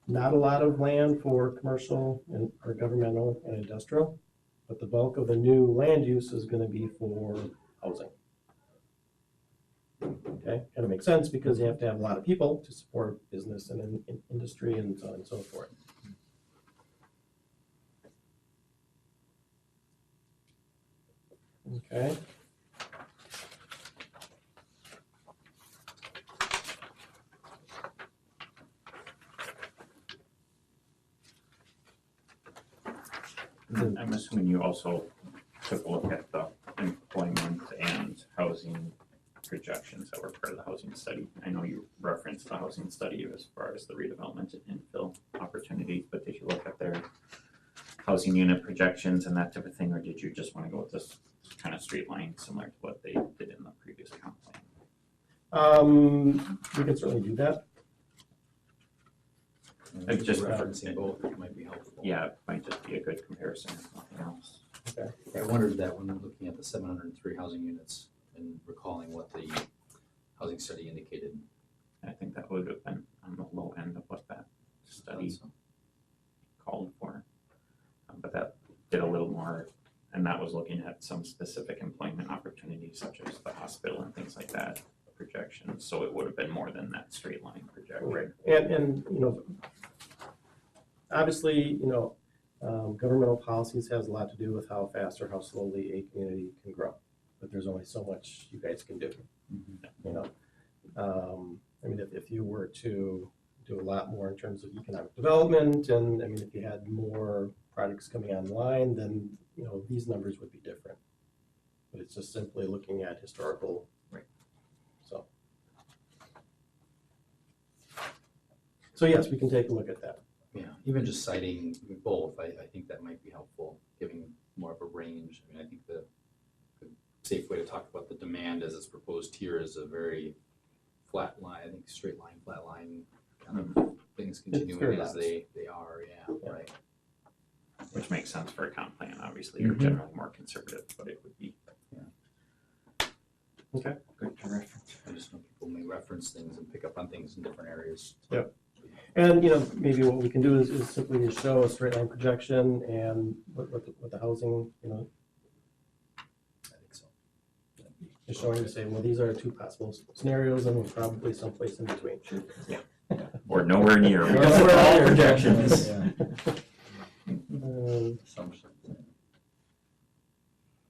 not a lot of land for commercial or governmental and industrial, but the bulk of the new land use is going to be for housing. Okay, kind of makes sense because you have to have a lot of people to support business and industry and so on and so forth. Okay. I'm assuming you also took a look at the employment and housing projections that were part of the housing study. I know you referenced the housing study as far as the redevelopment and infill opportunities, but did you look at their housing unit projections and that type of thing, or did you just want to go with this kind of straight line similar to what they did in the previous comp plan? We can certainly do that. Like just referencing both, it might be helpful. Yeah, it might just be a good comparison if nothing else. Okay. I wondered that when looking at the 703 housing units and recalling what the housing study indicated. I think that would have been on the low end of what that study called for. But that did a little more, and that was looking at some specific employment opportunities such as the hospital and things like that projections. So it would have been more than that straight line projection. Right. And you know, obviously, you know, governmental policies has a lot to do with how fast or how slowly a community can grow. But there's only so much you guys can do. You know, I mean, if you were to do a lot more in terms of economic development, and I mean, if you had more projects coming online, then you know these numbers would be different. But it's just simply looking at historical. Right. So yes, we can take a look at that. Yeah, even just citing both, I think that might be helpful, giving more of a range. I mean, I think the safe way to talk about the demand as it's proposed here is a very flat line, I think straight line, flat line kind of things continuing as they are, yeah, right. Which makes sense for a comp plan, obviously. You're generally more conservative, but it would be Okay. good to reference. I just know people may reference things and pick up on things in different areas. Yep. And you know, maybe what we can do is simply just show a straight line projection and what the housing, you know, I think so. is showing to say, well, these are two possible scenarios, and we're probably someplace in between. Yeah. Or nowhere near. Or Because nowhere all near. projections. Assumptions.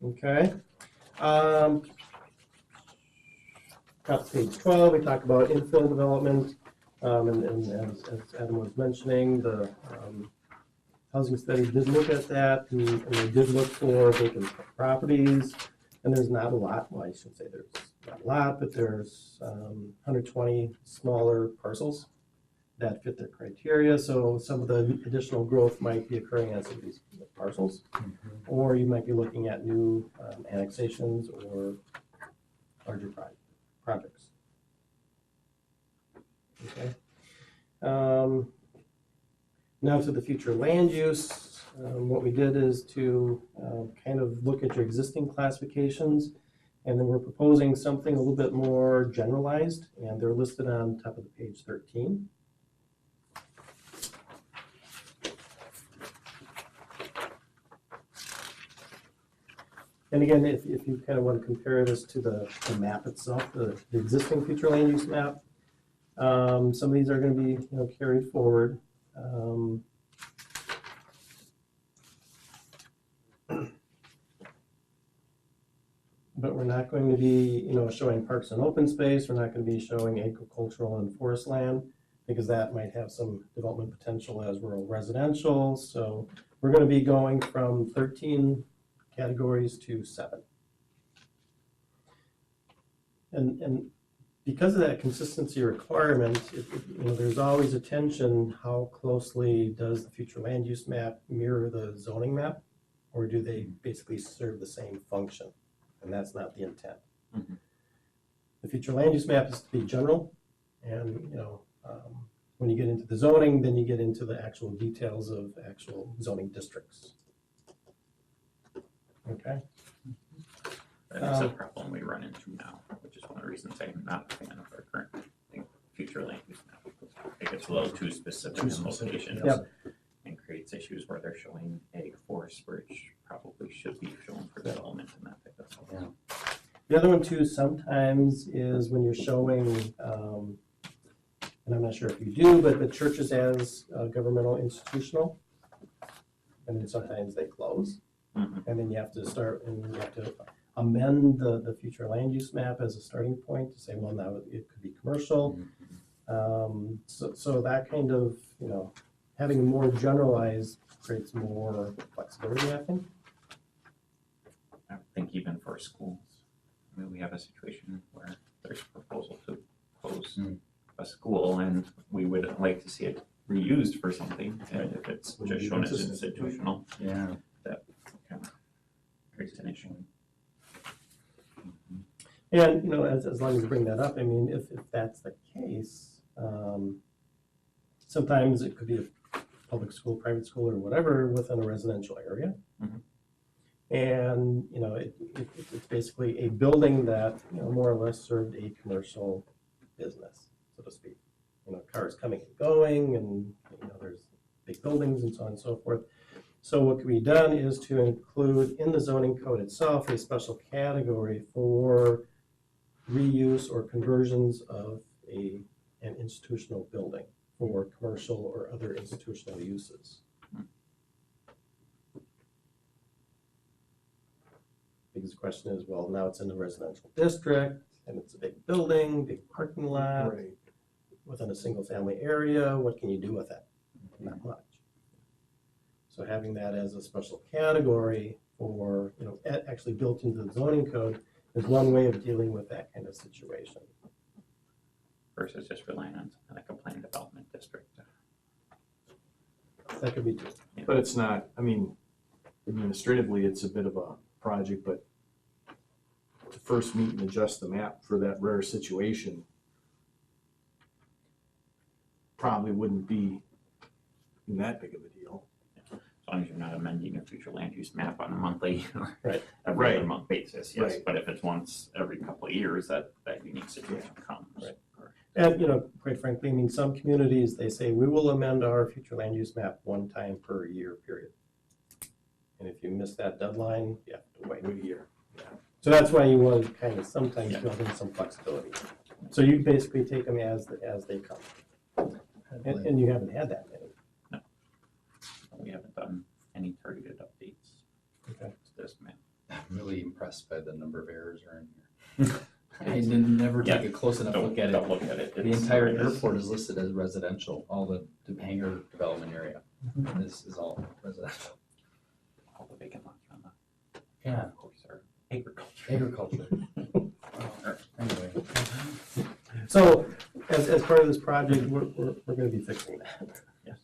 Okay. Top of page 12, we talk about infill development, and as Adam was mentioning, the housing study did look at that, and they did look for vacant properties, and there's not a lot, well, I shouldn't say there's not a lot, but there's 120 smaller parcels that fit their criteria, so some of the additional growth might be occurring on some of these parcels, or you might be looking at new annexations or larger projects. Okay. Now to the future land use, what we did is to kind of look at your existing classifications, and then we're proposing something a little bit more generalized, and they're listed on top of the page 13. And again, if you kind of want to compare this to the map itself, the existing future land use map, some of these are going to be carried forward. But we're not going to be showing parks and open space. We're not going to be showing agricultural and forest land, because that might have some development potential as rural residential. So we're going to be going from 13 categories to 7. And because of that consistency requirement, there's always a tension: how closely does the future land use map mirror the zoning map, or do they basically serve the same function? And that's not the intent. Mm-hmm. The future land use map is to be general, and when you get into the zoning, then you get into the actual details of actual zoning districts. Okay. That's a problem we run into now, which is one of the reasons I'm not a fan of our current future land use map. It gets a little too specific in locations. Yep. And creates issues where they're showing ag forest, which probably should be shown for development and that type of stuff. Yeah. The other one too sometimes is when you're showing, and I'm not sure if you do, but the churches as governmental institutional, and then sometimes they close. Mhm. And then you have to start, and you have to amend the future land use map as a starting point to say, well, now it could be commercial. So that kind of, having more generalized creates more flexibility, I think. I think even for schools, I mean, we have a situation where there's a proposal to close a school, and we would like to see it reused for something, and if it's just shown as institutional, Yeah. that kind of creates an issue. And, as long as you bring that up, I mean, if that's the case, sometimes it could be a public school, private school, or whatever within a residential area. Mhm. And, it's basically a building that, more or less served a commercial business, so to speak. Cars coming and going, and, there's big buildings and so on and so forth. So what can be done is to include in the zoning code itself a special category for reuse or conversions of an institutional building for commercial or other institutional uses. Because the question is, well, now it's in a residential district, and it's a big building, big parking lot, within a single family area. What can you do with that? Not much. So having that as a special category for, actually built into the zoning code is one way of dealing with that kind of situation. Versus just relying on something like a planned development district. That could be true. But it's not, I mean, administratively, it's a bit of a project, but to first meet and adjust the map for that rare situation probably wouldn't be that big of a deal. As long as you're not amending your future land use map on a monthly or Right. every other Right. month basis, yes. Right. But if it's once every couple of years, that unique situation comes. Right. And, quite frankly, I mean, some communities, they say, we will amend our future land use map one time per year, period. And if you miss that deadline, you have to wait a year. So that's why you want to kind of sometimes build in some flexibility. So you basically take them as they come. And you haven't had that many. We haven't done any targeted updates Okay. to this map. I'm really impressed by the number of errors are in here. I didn't never take a close enough look at Don't it. look at it. The It's- entire it's- airport is listed as residential, all the hangar development area. This is all residential. All the vacant lots around the Yeah, course are agriculture. agriculture. Anyway. So as part of this project, we're going to be fixing that. Yes.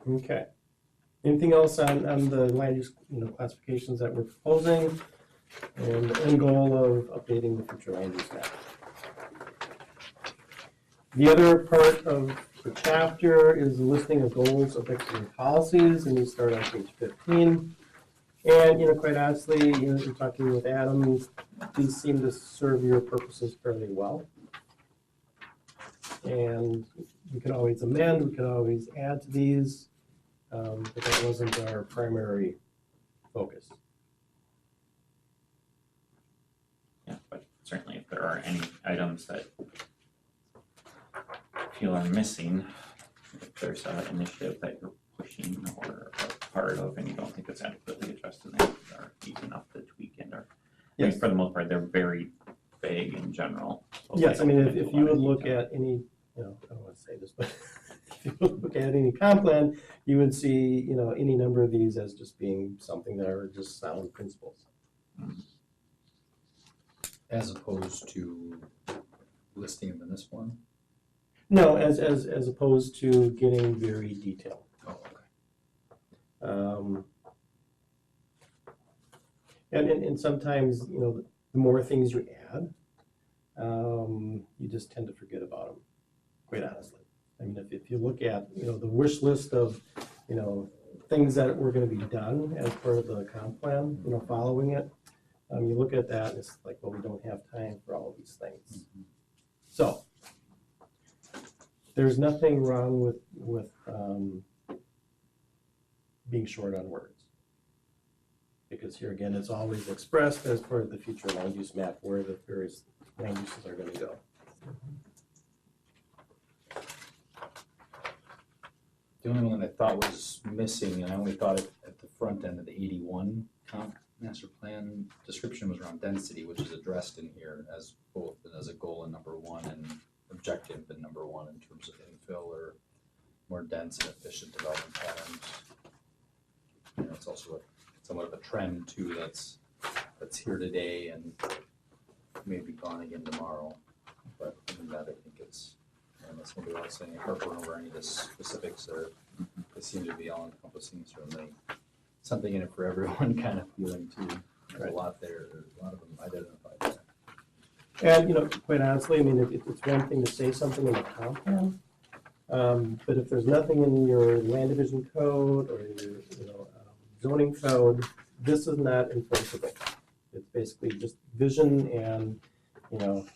Okay. Anything else on the land use, classifications that we're proposing and the end goal of updating the future land use map? The other part of the chapter is a listing of goals, objectives, and policies, and these start on page 15. And, quite honestly, you're talking with Adam, these seem to serve your purposes fairly well. And we can always amend, we can always add to these, but that wasn't our primary focus. Yeah, but certainly if there are any items that feel are missing, if there's an initiative that you're pushing or a part of and you don't think it's adequately addressed in there, are easy enough to tweak and are, I think for the most part, they're very vague in general. So Yes, they I mean, don't if get a you lot of would look detail. at any, I don't want to say this, but if you would look at any comp plan, you would see, any number of these as just being something that are just sound principles. As opposed to listing them in this one? No, as opposed to getting very detailed. Oh, okay. And sometimes, the more things you add, you just tend to forget about them, quite honestly. I mean, if you look at, the wish list of, things that were gonna be done as part of the comp plan, following it, you look at that and it's like, well, we don't have time for all of these things. So, there's nothing wrong with being short on words. Because here again, it's always expressed as part of the future land use map where the various land uses are gonna go. The only one I thought was missing, and I only thought it at the front end of the 81 comp master plan description, was around density, which is addressed in here as both as a goal in number 1 and objective in number 1 in terms of infill or more dense and efficient development patterns. It's also somewhat of a trend too that's here today and may be gone again tomorrow. But other than that, I think it's, unless somebody else saying harping over any of the specifics, or they seem to be all encompassing, certainly something in it for everyone kind of feeling too. There's a lot there, there's a lot of them identified there. And, quite honestly, I mean, it's one thing to say something in the comp plan, but if there's nothing in your land division code or your, zoning code, this is not enforceable. It's basically just vision and,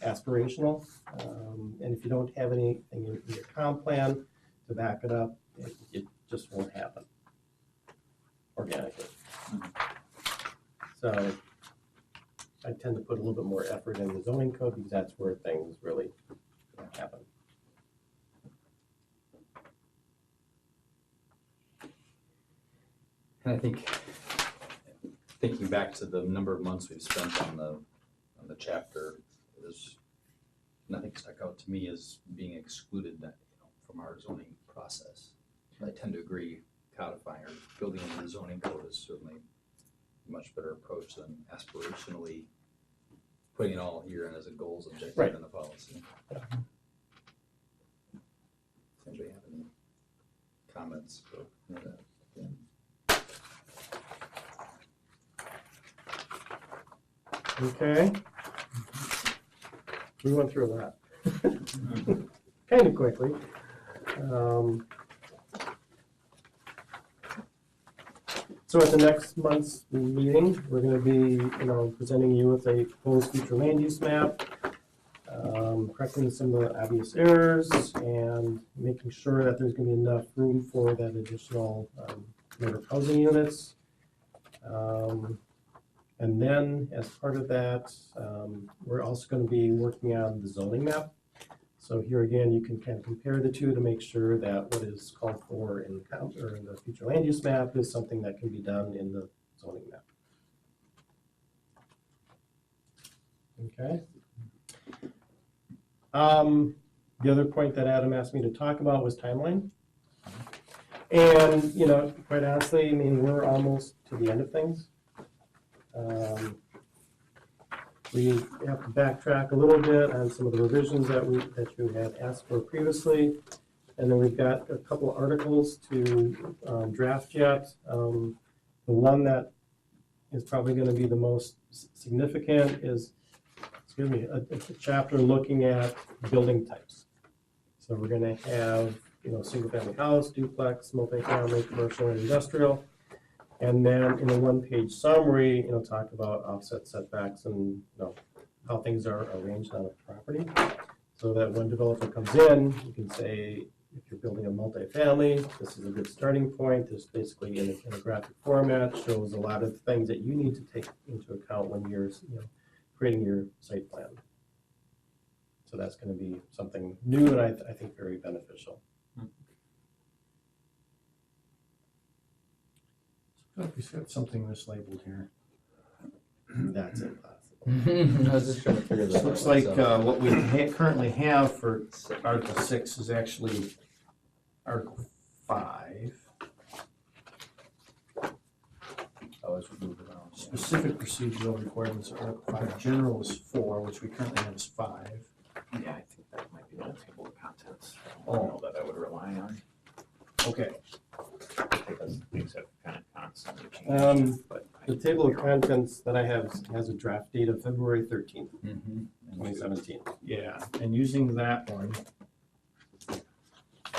aspirational. And if you don't have anything in your comp plan to back it up, it just won't happen organically. So I tend to put a little bit more effort in the zoning code because that's where things really happen. And I think, thinking back to the number of months we've spent on the chapter, there's nothing stuck out to me as being excluded from our zoning process. I tend to agree, codifying or building into the zoning code is certainly a much better approach than aspirationally putting it all here in as a goals objective Right. in the policy. Yeah. Anybody have any comments for that? Yeah. Okay. We went through that kind of quickly. So at the next month's meeting, we're going to be, presenting you with a proposed future land use map, correcting some of the obvious errors, and making sure that there's going to be enough room for that additional number of housing units. And then, as part of that, we're also going to be working on the zoning map. So here again, you can kind of compare the two to make sure that what is called for in the future land use map is something that can be done in the zoning map. Okay. The other point that Adam asked me to talk about was timeline. And, quite honestly, I mean, we're almost to the end of things. We have to backtrack a little bit on some of the revisions that you had asked for previously. And then we've got a couple articles to draft yet. The one that is probably going to be the most significant is, a chapter looking at building types. So we're gonna have, single family house, duplex, multifamily, commercial, and industrial. And then in a one-page summary, talk about offset setbacks and, how things are arranged on a property. So that when developer comes in, you can say, if you're building a multifamily, this is a good starting point. This basically in a graphic format shows a lot of things that you need to take into account when you're, creating your site plan. So that's gonna be something new and I think very beneficial. We've got something mislabeled here. That's impossible. I was just trying to figure that out. Looks like myself. what we currently have for Article 6 is actually Article 5. Oh, it's moved around. Specific procedural requirements are Article 5. General is 4, which we currently have is 5. Yeah, I think that might be the table of contents. I don't know that I would rely on, Okay. because things have kind of constantly Um, changed, but. The table of contents that I have has a draft date of February 13th, Mhm. 2017. Yeah, and using that one,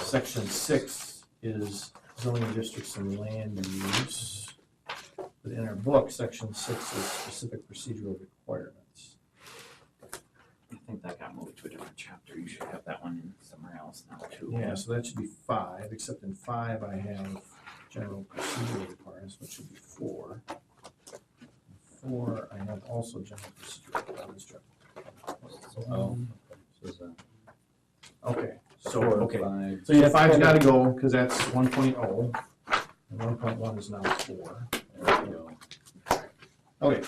Section 6 is zoning districts and land use. But in our book, Section 6 is specific procedural requirements. I think that got moved to a different chapter. You should have that one in somewhere else now too. Yeah, so that should be 5, except in 5 I have general procedural requirements, which should be 4. 4, I have also general procedural requirements. Oh. So is that Okay, so, 4, okay. 5? So you have 5's to gotta go, because that's 1.0, and 1.1 is now 4. There we go. Okay,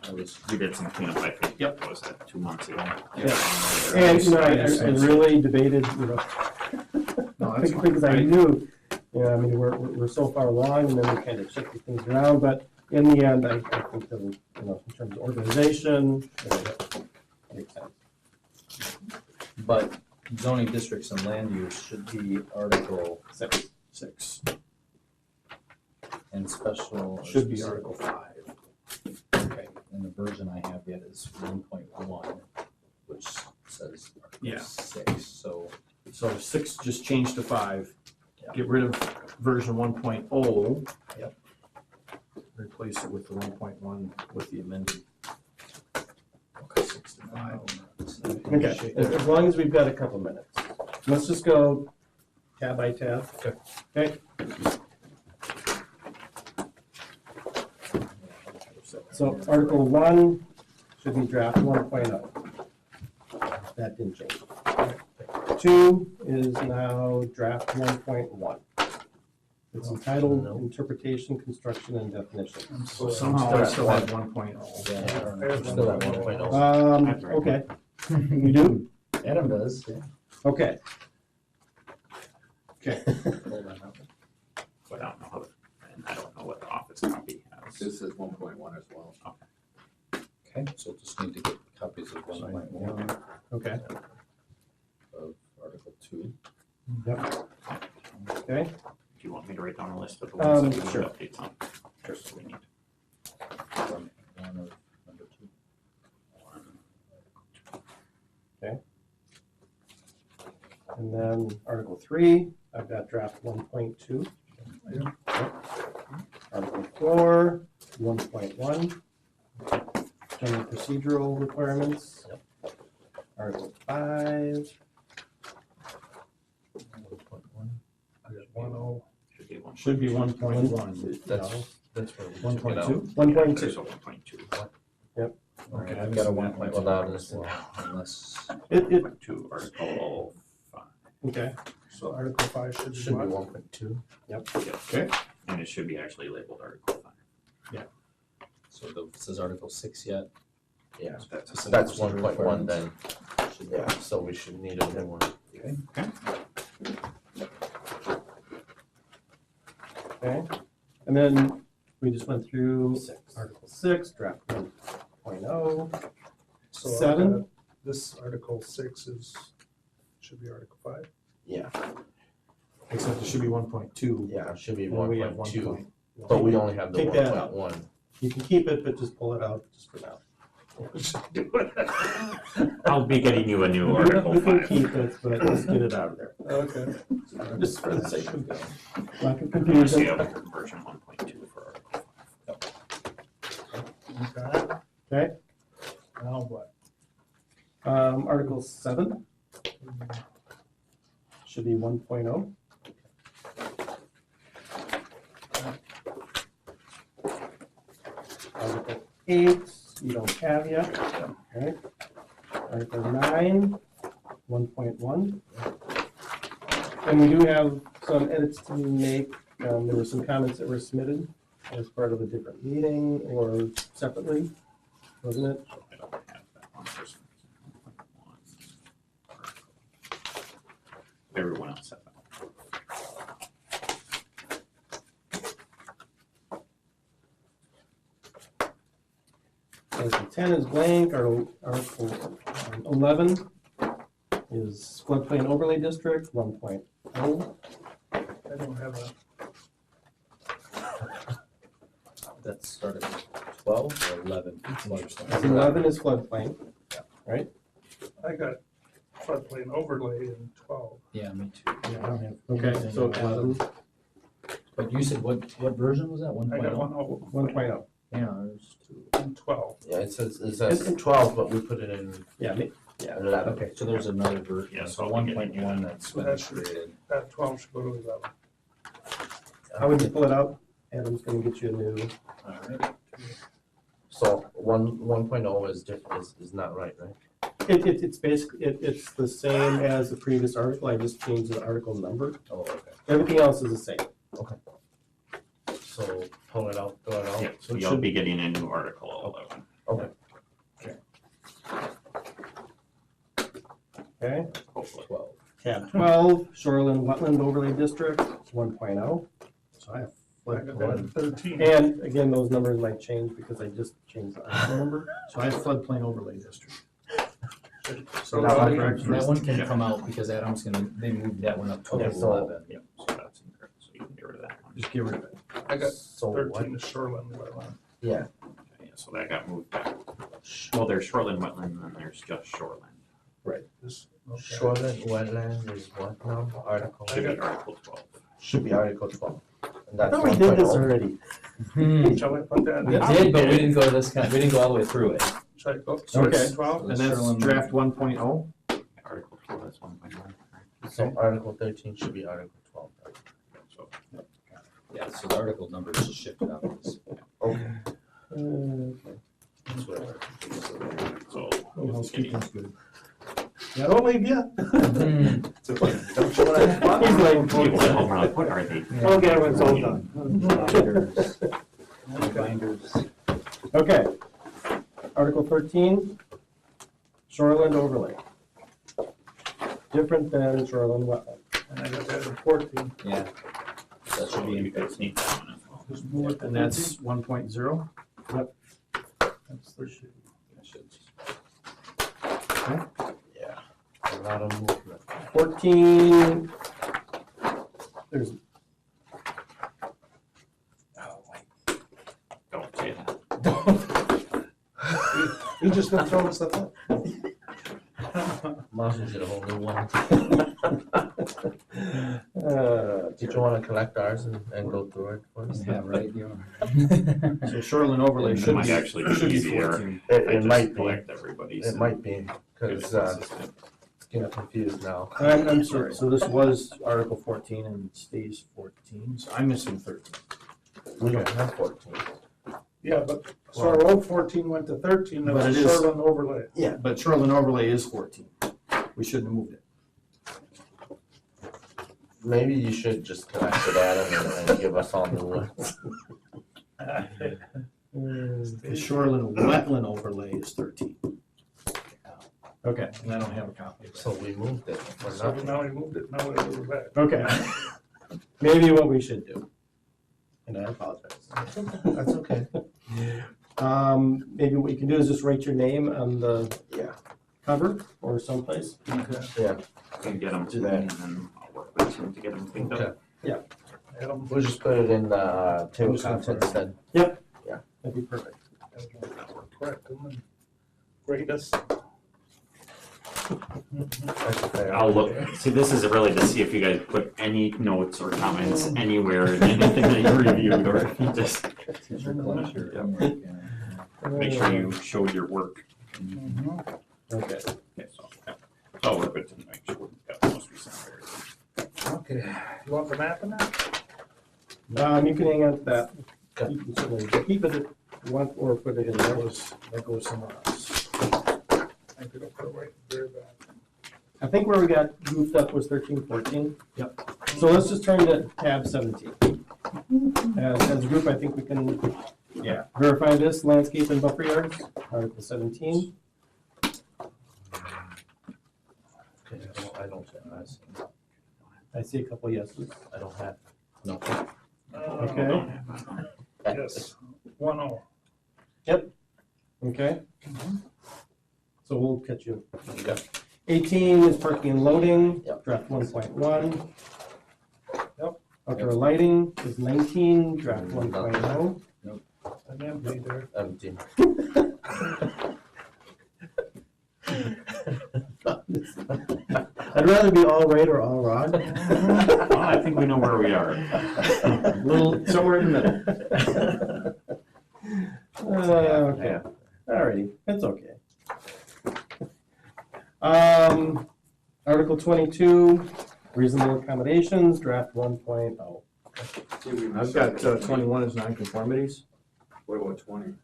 I was, We did some cleanup, I think. Yep. What was that, 2 months ago? And, I really debated, no, that's fine. because I knew, we're so far along and then we kind of shifted things around, but in the end, I think that, in terms of organization, it makes sense. but zoning districts and land use should be Article 6 and special. or should be specific. Article 5. Okay, and the version I have yet is 1.1, which says Yeah. Article 6, so. So 6 just changed to 5. Yeah. Get rid of version 1.0. Yep. Replace it with the 1.1 with the amended. Okay, 6 to 5. Okay, as long as we've got a couple minutes. Let's just go tab by tab. Okay. So Article 1 should be draft 1.0. That didn't change. 2 is now draft 1.1. It's entitled Interpretation, Construction, and Definition. So somehow I still have 1.0. Yeah, There's still at 1.0. 1.0. Okay, you do? Adam does, yeah. Okay. Okay. Hold on, Adam. But I don't know how, and I don't know what the office copy has. This is 1.1 as well. Okay, so just need to get copies of 1.1 Okay. of Article 2. Okay. Do you want me to write down a list of the ones that we need Sure. updates on? Just we need. From 1 of number 2. And then Article 3, I've got draft 1.2. Yep. Article 4, 1.1. General procedural requirements. Article 5. I got 1.0. Should be one. Should be 1.1. That's where we took it 1.2? out. 1.2. There's a 1.2. Okay, I've got a 1. Without this, unless, It, 1.2, Article 5. okay. So Article 5 should be what? 1.2. Okay. And it should be actually labeled Article 5. So this is Article 6 yet? Yeah, That's that's 1.1 then, Should yeah, so we should need a new one. Okay. And then we just went through Article 6, draft 1.0. So 7. This Article 6 should be Article 5. Yeah, Except it should be 1.2. yeah, it should be And we have 1.2, but we only have the Take that out. 1.1. You can keep it, but just pull it out just for now. We should do it. I'll be getting you a new Article We can 5. keep it, but let's get it out of there. Okay. Just for the sake of lack of I see confusion. a version 1.2 for Article 5. Okay. Okay, Now what? Article 7 should be 1.0. Article 8, you don't have yet. Okay. Article 9, 1.1. And we do have some edits to make. There were some comments that were submitted as part of a different meeting or separately, wasn't it? I don't have that one person. Everyone else had that. Article 10 is blank. Article 11 is floodplain overlay district, 1.0. I don't have a, That's started at 12 or 11. 11 is floodplain. I got floodplain overlay in 12. Yeah, me too. Yeah, I don't have. Okay, so Adam, But you said what version was that? I got 1.0? 1.0. Yeah, there's two. in 12. Yeah, it says 12, but we put it in Yeah, 11. Okay, so there's another version. Yeah, So so I'll be getting 1.1 that's So been that should- created. That 12 should go to 11. how would you pull it out? Adam's gonna get you a new. All right. So 1.0 is not right? It's basically, it's the same as the previous article. I just changed the article number. Oh, okay. Everything else is the same. So pull it out, throw it out. Yeah, So it you'll should- be getting a new Article 11. Okay, Hopefully. 12. tab 12, shoreline wetland overlay district, 1.0. So I have I got that in floodplain. 13. And again, those numbers might change because I just changed the article number. So I have floodplain overlay district. So Not that'll be- correct. That one can Yeah. come out because Adam's they moved that one up to Okay, so- 11. Yep, so that's incorrect, so you can get rid of that one. Just get rid of it. I got So what? 13 is shoreline wetland. Yeah. Okay, so that got moved back. Well, there's shoreline wetland and then there's just shoreline. This, okay. Shoreline wetland is what now? Article Should be Article 12. should be Article 12. And I that's thought we did this 1.0. already. Shall I put that We in? did, but we didn't go to this kind, we didn't go all the way through it. Should I go Okay. 12? And that's Shoreline- draft 1.0. Article 12, that's 1.1. So Article 13 should be Article 12. So Yeah, so the article numbers just shifted out. Okay. That's what- So Oh, housekeeping's good. Don't leave yet. Hmm. Don't you wanna have fun? He's like, people at home are like, what are they? I'll get it when it's all done. Binders. Binders. Okay. Article 13, shoreline overlay. Different than shoreline wetland. And I got that in 14. Yeah. That should be You in guys need that one as well. Just move it to And that's 1.0. That's 13. That should- Yeah. A lot of movement. 14, there's, Don't say that. You just been throwing stuff up. Might as well get a whole new one. Did uh, you wanna collect ours and go through it for us? Yeah, right, you so shoreline overlay It should might be, actually be should be easier 14. if I It might just be, collect everybody's. it might be, and cause, get it consistent. it's getting confused now. I'm sorry, so this was Article 14 and it stays 14, so I'm missing 13. We don't have 14. Yeah, but so our old 14 went to 13, that But was it is- shoreline overlay. Yeah, but shoreline overlay is 14. We shouldn't have moved it. Maybe you should just collect it, Adam, and give us all new ones. The shoreline wetland overlay is 13. Okay, and I don't have a copy of So that. we moved it for So nothing. now we moved it, now we move it back. Okay. Maybe what we should do, and I apologize. That's okay. Maybe what you can do is just write your name on the Yeah. cover or someplace. Yeah, Can get them Do that. and then I'll work with you to get them cleaned up. Okay. Adam, we'll just put it in the table Just of contents then. That'd be perfect. correct, and then greatest. I'll look, see, this is really to see if you guys put any notes or comments anywhere in anything that you reviewed, or if you just make sure you show your work. Okay. Okay, so, yeah. I'll work with them to make sure we've got the most recent various. Okay, you want the map in there? You can hang on to that. You can certainly keep it if you want, or put it in there. That goes somewhere else. I could have put it right there back. I think where we got goofed up was 13, 14. Yep. So let's just turn to tab 17. As a group, I think we can verify this, landscape and buffer yards, Article 17. Okay, I don't I see a couple yeses. I don't have, no. Okay. Yes, 1-0. Okay. So we'll catch you. Okay. 18 is parking and loading, Yep. draft 1.1. Yep. Outdoor lighting is 19, draft 1.0. And then be there. 17. I'd rather be all right or all wrong. Well, I think we know where we are. Little, somewhere in the middle. Okay, alrighty, that's okay. Article 22, reasonable accommodations, draft 1.0. See, we I've got 21 as nonconformities. What about 20?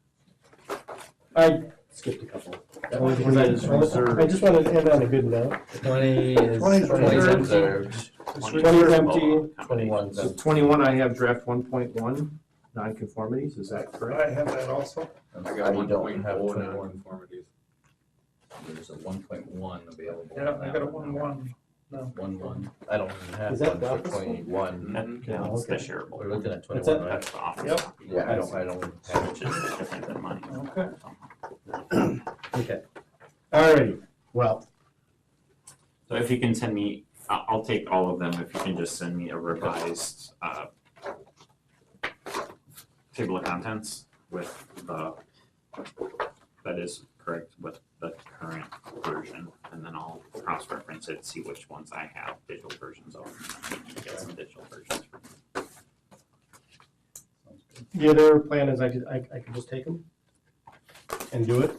I skipped a couple. Only because I just wanted to end on a good note. 20 is 20's 20's reserved. observed. 20 is empty. 21 So then. 21, I have draft 1.1 nonconformities, is that correct? I have that also. I I got don't 1.0 have 21. non-conformities. There's a 1.1 available. Yeah, I got a 1-1. 1.1. I don't even have Is that one the for office one? 21. Yeah, it's the okay. shareable. We're looking at What's 21, that? right? That's the office Yep. copy. Yeah, I don't have Which is different than mine. Okay. Okay. Alrighty, well, So if you can send me, I'll take all of them, if you can just send me a revised, table of contents with the, that is correct with the current version, and then I'll cross-reference it, see which ones I have digital versions of, and get some digital versions. the other plan is I could just take them and do it,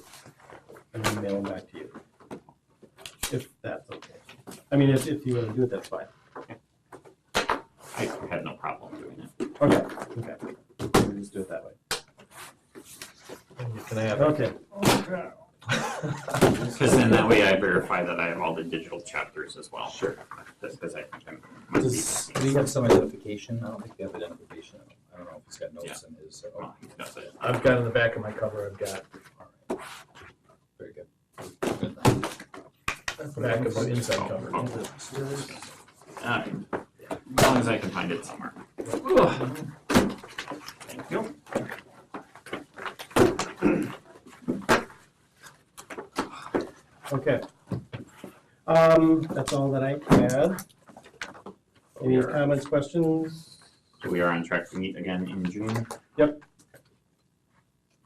and then mail them back to you. If that's okay. I mean, if you want to do it, that's fine. I had no problem doing it. Okay. We'll just do it that way. Can I have Okay. Okay. Because then that way I verify that I have all the digital chapters as well. Sure. Just because I think I might be Does, missing do you have some identification? I don't think you have identification. I don't know if he's got notes in his. So. Oh, he's got it. I've got in the back of my cover, I've got Very good. back of the inside Oh, cover. Alright, as long as I can find it somewhere. Thank you. Okay. That's all that I had. Any comments, questions? So we are on track to meet again in June? Yep.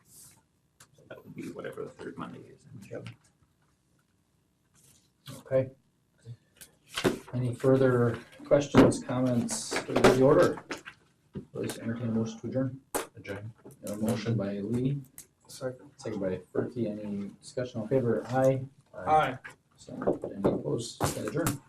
So that would be whatever the third Monday is in June. Okay. Any further questions, comments for the order? Please entertain a motion to adjourn. adjourn? A motion by Lee, second by Ferkey. Any discussion on favor? Aye. Aye. So, any opposed? Stand adjourned.